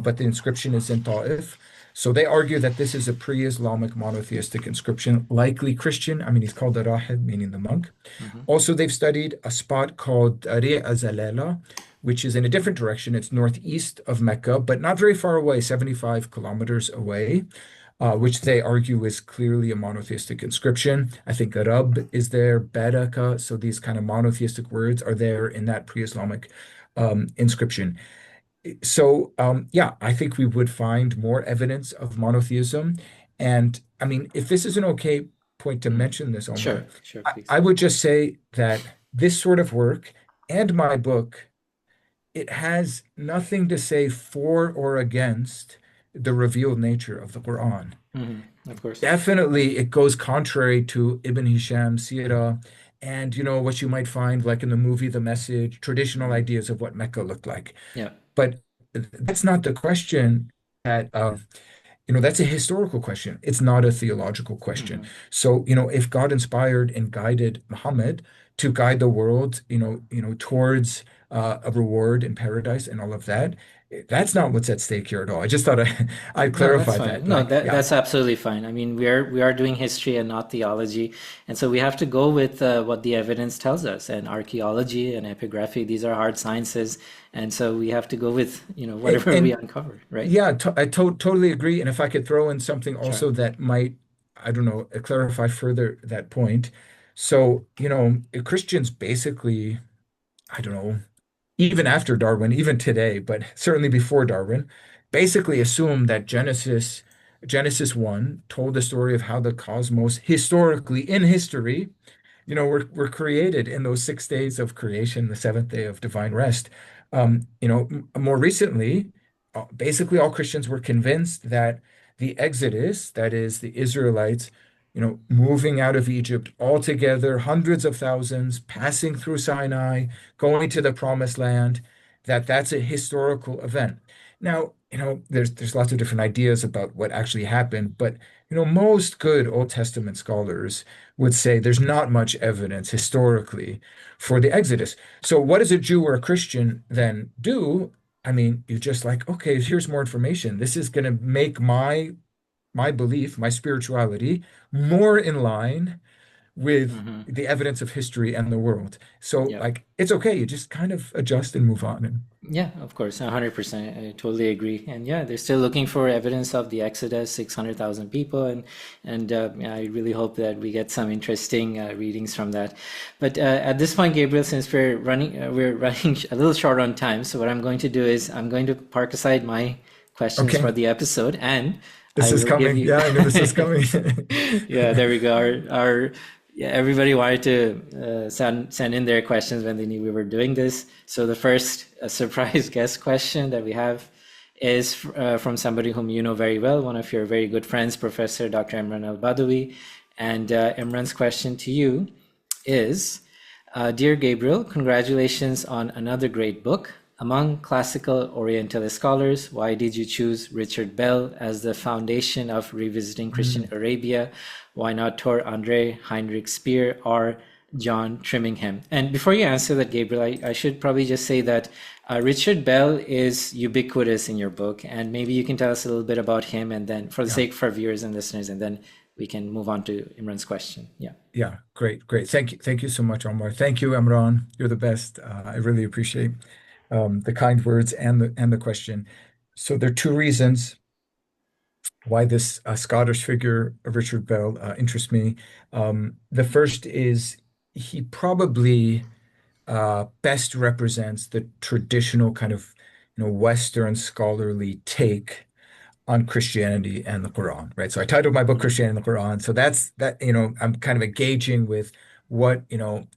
but the inscription is in Ta'if. So they argue that this is a pre-Islamic monotheistic inscription, likely Christian. I mean, he's called a Rahib, meaning the monk. Hmm. Also, they've studied a spot called Ari Azalela, which is in a different direction. It's northeast of Mecca, but not very far away, 75 kilometers away, which they argue is clearly a monotheistic inscription. I think Rab is there, Baraka, so these kind of monotheistic words are there in that pre-Islamic inscription. So, yeah, I think we would find more evidence of monotheism. And I mean, if this is an okay point to Hmm. mention this, Omar, Sure, sure, please. I would just say that this sort of work and my book, it has nothing to say for or against the revealed nature of the Quran. Hmm. Of course. Definitely, it goes contrary to Ibn Hisham, Sirah, and what you might find like in the movie The Message, traditional Hmm. ideas of what Mecca looked like. Yeah. But that's not the question that that's a historical question. It's not a theological question. Hmm. So, if God inspired and guided Muhammad to guide the world, towards a reward in paradise and all of that, that's not what's at stake here at all. I just thought I'd No, that's clarify fine. that. No, Like, that yeah, that's absolutely fine. I mean, we are doing history and not theology, and so we have to go with what the evidence tells us. And archaeology and epigraphy, these are hard sciences, and so we have to go with whatever we and uncover, right? yeah, I totally agree. And if I could throw in something Sure. also that might, I don't know, clarify further that point. So, Christians basically, I don't know, even after Darwin, even today, but certainly before Darwin, basically assume that Genesis 1 told the story of how the cosmos historically in history we're created in those 6 days of creation, the seventh day of divine rest. More recently, basically all Christians were convinced that the Exodus, that is the Israelites, moving out of Egypt altogether, hundreds of thousands, passing through Sinai, going to the promised land, that's a historical event. Now, there's lots of different ideas about what actually happened, but most good Old Testament scholars would say there's not much evidence historically for the Exodus. So what does a Jew or a Christian then do? I mean, you're just like, okay, here's more information. This is going to make my belief, my spirituality, more in line with Hmm. the evidence of history and the world. So Yeah. like, it's okay. You just kind of adjust and move on. And Yeah, of course, 100%. I totally agree. And yeah, they're still looking for evidence of the Exodus, 600,000 people, and yeah, I really hope that we get some interesting readings from that. But at this point, Gabriel, since we're running a little short on time, so what I'm going to do is I'm going to park aside my questions okay, for the episode, and this I is will give coming. you. Yeah, I knew this was coming. Yeah, there we go. Our Yeah, everybody wanted to send in their questions when they knew we were doing this. So the first surprise guest question that we have is from somebody whom you know very well, one of your very good friends, Professor Dr. Emran El-Badawi. And Imran's question to you is, Dear Gabriel, congratulations on another great book. Among classical Orientalist scholars, why did you choose Richard Bell as the foundation of revisiting Christian Arabia? Why not Tor Andre, Heinrich Speer, or John Trimmingham? And before you answer that, Gabriel, I should probably just say that Richard Bell is ubiquitous in your book, and maybe you can tell us a little bit about him, and then for the sake of our viewers and listeners, and then we can move on to Imran's question. Yeah. Yeah, great, great. Thank you so much, Omar. Thank you, Emran. You're the best. I really appreciate the kind words and the question. So there are two reasons why this Scottish figure, Richard Bell, interests me. The first is he probably best represents the traditional kind of, Western scholarly take on Christianity and the Quran, right? So I titled my book Christianity and the Quran. So that's that, I'm kind of engaging with what,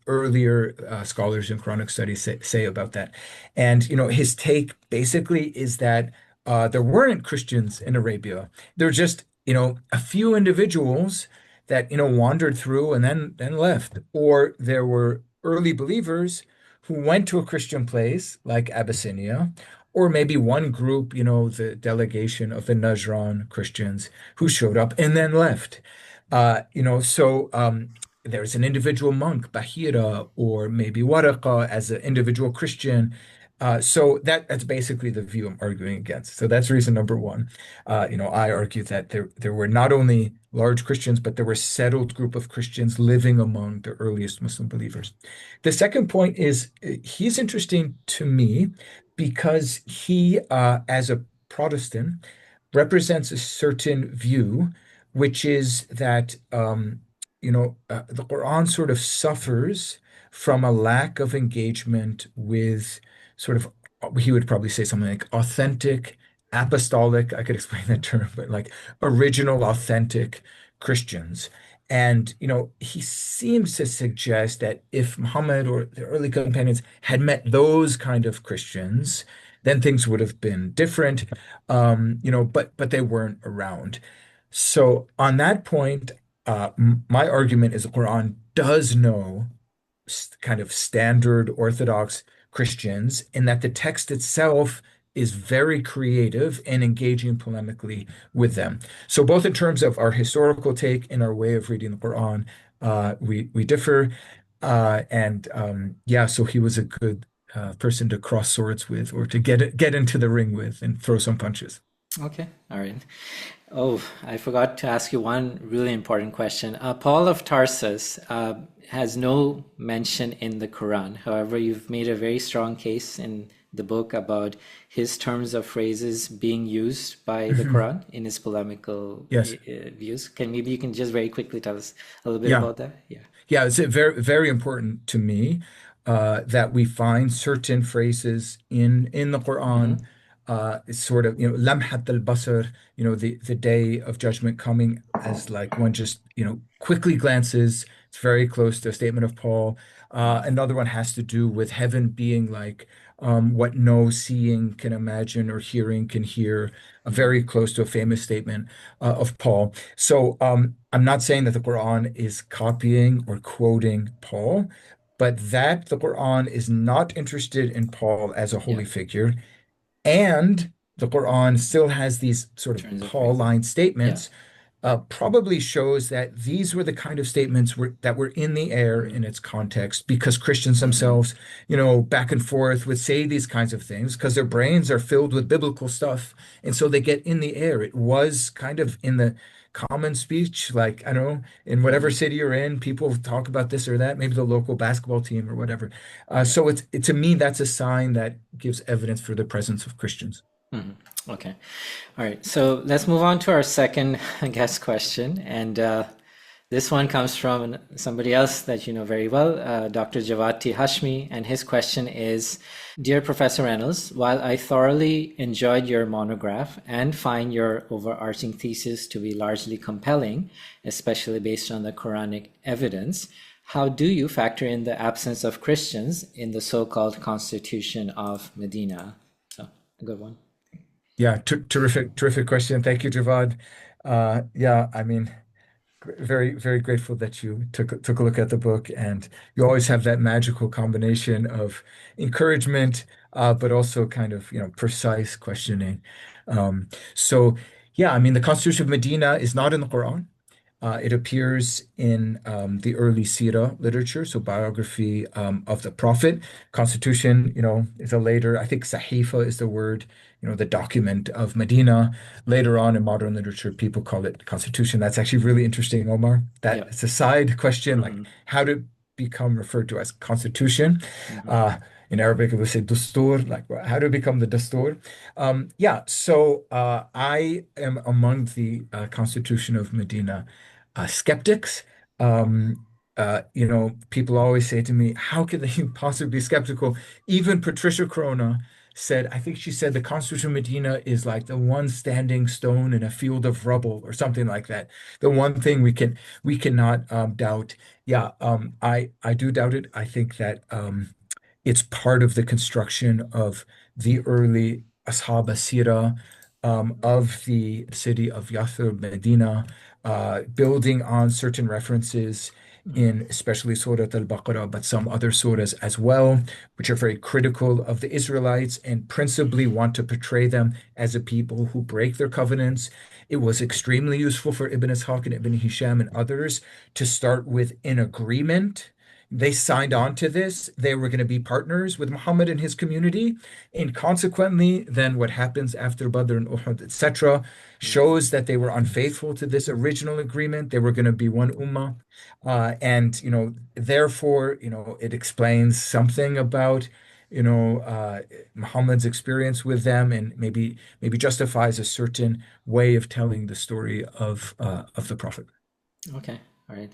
earlier scholars in Quranic studies say about that. And, his take basically is that there weren't Christians in Arabia. There were just, a few individuals that, wandered through and then left. Or there were early believers who went to a Christian place like Abyssinia, or maybe one group, the delegation of the Najran Christians who showed up and then left. So there's an individual monk, Bahira, or maybe Waraqa as an individual Christian. So that's basically the view I'm arguing against. So that's reason number one. I argue that there were not only large Christians, but there were settled group of Christians living among the earliest Muslim believers. The second point is he's interesting to me because he, as a Protestant, represents a certain view, which is that the Quran sort of suffers from a lack of engagement with sort of, he would probably say something like authentic, apostolic, I could explain that term, but like original, authentic Christians. And, he seems to suggest that if Muhammad or the early companions had met those kind of Christians, then things would have been different, but they weren't around. So on that point, my argument is the Quran does know kind of standard Orthodox Christians in that the text itself is very creative and engaging polemically with them. So both in terms of our historical take and our way of reading the Quran, we differ. So he was a good person to cross swords with or to get into the ring with and throw some punches. Okay. All right. Oh, I forgot to ask you one really important question. Paul of Tarsus has no mention in the Quran. However, you've made a very strong case in the book about his terms of phrases being used by the Quran in his polemical Yes. views. Maybe you can just very quickly tell us a little bit Yeah. about that? Yeah. Yeah, it's very, very important to me that we find certain phrases in the Mm-hmm. Quran. It's sort of, lamhat al-basar, the day of judgment coming as like one just, quickly glances. It's very close to a statement of Paul. Another one has to do with heaven being like what no seeing can imagine or hearing can hear, very close to a famous statement of Paul. So I'm not saying that the Quran is copying or quoting Paul, but that the Quran is not interested in Paul as a Yeah. holy figure, and the Quran still has these sort of Terms of phrases. Pauline Yeah. statements, probably shows that these were the kind of statements that were in the air in its context because Christians Mm-hmm. themselves, back and forth would say these kinds of things because their brains are filled with biblical stuff. And so they get in the air. It was kind of in the common speech, like, I don't know, in whatever Mm-hmm. city you're in, people talk about this or that, maybe the local basketball team or whatever. Yeah. So to me, that's a sign that gives evidence for the presence of Christians. Mm-hmm. Okay. All right. So let's move on to our second guest question. And This one comes from somebody else that you know very well, Dr. Javati Hashmi, and his question is, Dear Professor Reynolds, while I thoroughly enjoyed your monograph and find your overarching thesis to be largely compelling, especially based on the Quranic evidence, how do you factor in the absence of Christians in the so-called Constitution of Medina? So, a good one. Yeah, terrific question. Thank you, Javad. Yeah, I mean, very grateful that you took a look at the book, and you always have that magical combination of encouragement, but also kind of precise questioning. So yeah, I mean, the Constitution of Medina is not in the Quran. It appears in the early Sirah literature, so biography of the Prophet. Constitution, is a later, I think Sahifa is the word, the document of Medina. Later on in modern literature, people call it Constitution. That's actually really interesting, Omar. That Yeah. it's a side question, like Hmm. how to become referred to as Constitution. Hmm. Uh, in Arabic, it would say Dustur, like how to become the Dastur. Yeah, so I am among the Constitution of Medina skeptics. People always say to me, how can they possibly be skeptical? Even Patricia Corona said, I think she said the Constitution of Medina is like the one standing stone in a field of rubble or something like that. The one thing we cannot doubt. Yeah, I do doubt it. I think that it's part of the construction of the early Ashab Sira of the city of Yathrib, Medina, building on certain references Hmm. in especially Surah Al-Baqarah, but some other surahs as well, which are very critical of the Israelites and principally want to portray them as a people who break their covenants. It was extremely useful for Ibn Ishaq and Ibn Hisham and others to start with an agreement. They signed on to this. They were going to be partners with Muhammad and his community. And consequently, then what happens after Badr and Uhud, etc., Hmm. shows that they were unfaithful to this original agreement. They were going to be one ummah. Therefore, it explains something about, Muhammad's experience with them and maybe justifies a certain way of telling the story of the Prophet. Okay, all right.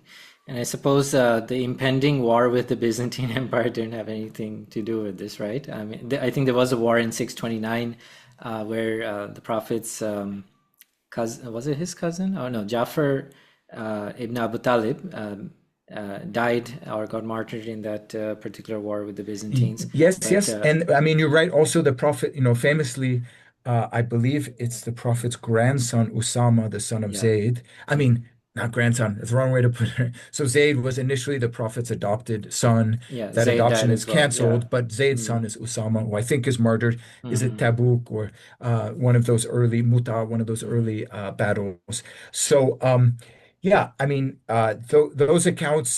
And I suppose the impending war with the Byzantine Empire didn't have anything to do with this, right? I mean, I think there was a war in 629 where the Prophet's cousin, was it his cousin? Oh no, Jafar ibn Abu Talib died or got martyred in that particular war with the Byzantines. Yes, But yes. And I mean, you're right. Also, the Prophet, famously, I believe it's the Prophet's grandson, Usama, the son of yeah, Zayd. I mean, not grandson, that's the wrong way to put it. So Zayd was initially the Prophet's adopted son. yeah, That Zayd died adoption is as well. Yeah. canceled, but Zayd's Mm. son is Usama, who I think is martyred. Is it Hmm. Tabuk or one of those early Muta, one of those Hmm. early battles? So, yeah, I mean, th those accounts.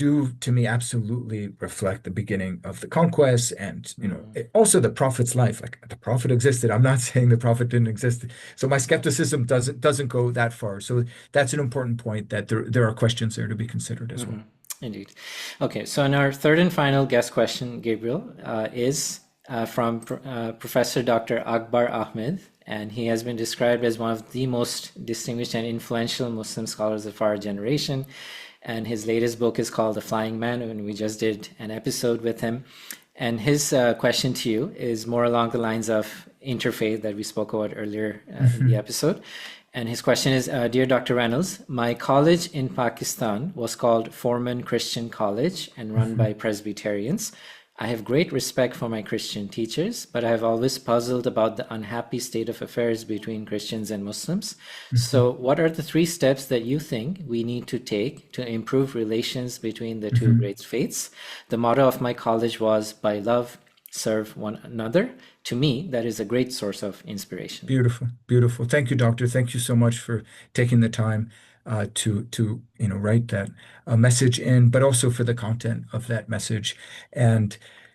Do to me absolutely reflect the beginning of the conquest and Hmm. also the prophet's life. Like the prophet existed. I'm not saying the prophet didn't exist. So my skepticism doesn't go that far. So that's an important point that there are questions there to be considered as Hmm. well. Indeed. Okay, so in our third and final guest question, Gabriel, is from Professor Dr. Akbar Ahmed, and he has been described as one of the most distinguished and influential Muslim scholars of our generation. And his latest book is called The Flying Man, and we just did an episode with him. And his question to you is more along the lines of interfaith that we spoke about earlier in the Mhm. episode. And his question is, Dear Dr. Reynolds, my college in Pakistan was called Foreman Christian College and run by Mhm. Presbyterians. I have great respect for my Christian teachers, but I have always puzzled about the unhappy state of affairs between Christians and Muslims. Mhm. So, what are the three steps that you think we need to take to improve relations between the two Mhm. great faiths? The motto of my college was, by love, serve one another. To me, that is a great source of inspiration. Beautiful, beautiful. Thank you, doctor. Thank you so much for taking the time to write that message in, but also for the content of that message. And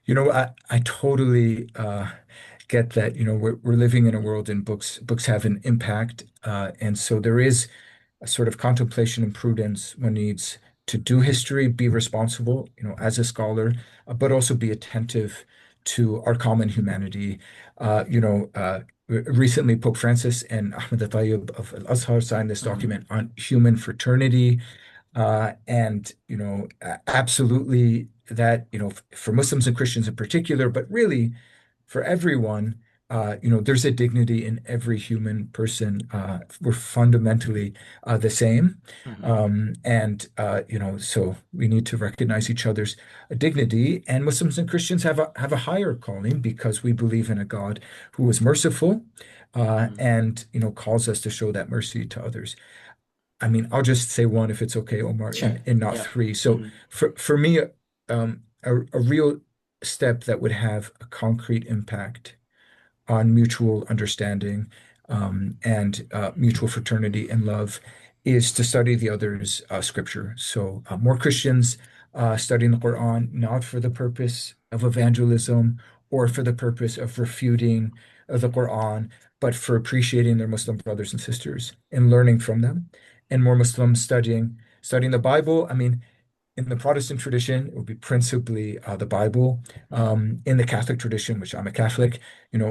I totally get that. We're living in a world and books have an impact, and so there is a sort of contemplation and prudence one needs to do history, be responsible, as a scholar, but also be attentive to our common humanity. recently Pope Francis and Ahmed of Al-Azhar signed this Mhm. document on human fraternity. And, absolutely that, for Muslims and Christians in particular, but really for everyone, there's a dignity in every human person. We're fundamentally the same. Mhm. So we need to recognize each other's dignity. And Muslims and Christians have a higher calling because we believe in a God who is merciful, Mhm. and, calls us to show that mercy to others. I mean, I'll just say one if it's okay, Omar, Sure. and not Yeah. three. So Mhm. for me, a real step that would have a concrete impact on mutual understanding, and mutual fraternity and love is to study the other's scripture. So more Christians studying the Quran, not for the purpose of evangelism or for the purpose of refuting the Quran, but for appreciating their Muslim brothers and sisters and learning from them. And more Muslims studying the Bible. I mean, in the Protestant tradition, it would be principally the Bible. Mhm. In the Catholic tradition, which I'm a Catholic,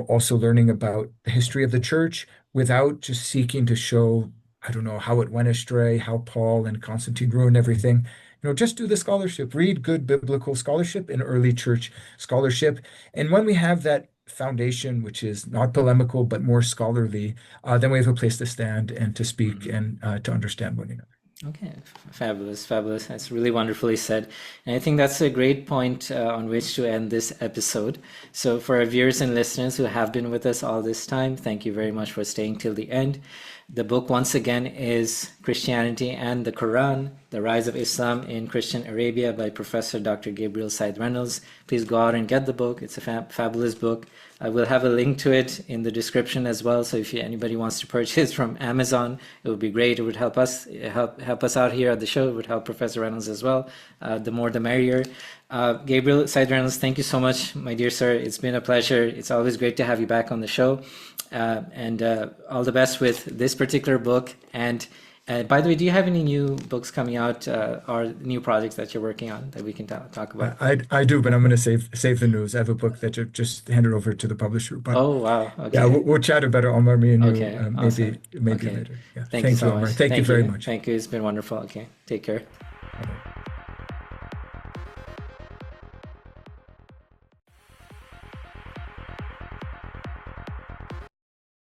also learning about the history of the church without just seeking to show, I don't know, how it went astray, how Paul and Constantine ruined everything. Just do the scholarship, read good biblical scholarship and early church scholarship. And when we have that foundation, which is not polemical, but more scholarly, then we have a place to stand and to speak Mhm. and to understand one another. Okay, fabulous, fabulous. That's really wonderfully said. And I think that's a great point on which to end this episode. So, for our viewers and listeners who have been with us all this time, thank you very much for staying till the end. The book, once again, is Christianity and the Quran, The Rise of Islam in Christian Arabia by Professor Dr. Gabriel Said Reynolds. Please go out and get the book. It's a fabulous book. I will have a link to it in the description as well. So if anybody wants to purchase from Amazon, it would be great. It would help us out here at the show. It would help Professor Reynolds as well. The more, the merrier. Gabriel Said Reynolds, thank you so much, my dear sir. It's been a pleasure. It's always great to have you back on the show. And all the best with this particular book. And by the way, do you have any new books coming out or new projects that you're working on that we can talk about? I do, but I'm going to save the news. I have a book that just handed over to the publisher. But Oh, wow. yeah, Okay. we'll chat about it, Omar, me and you, Okay. maybe Awesome. maybe Okay. later. Yeah. Thank you Thank you, so Omar. much. Thank you Thank very you. much. Thank you. It's been wonderful. Okay. Take care. Bye-bye.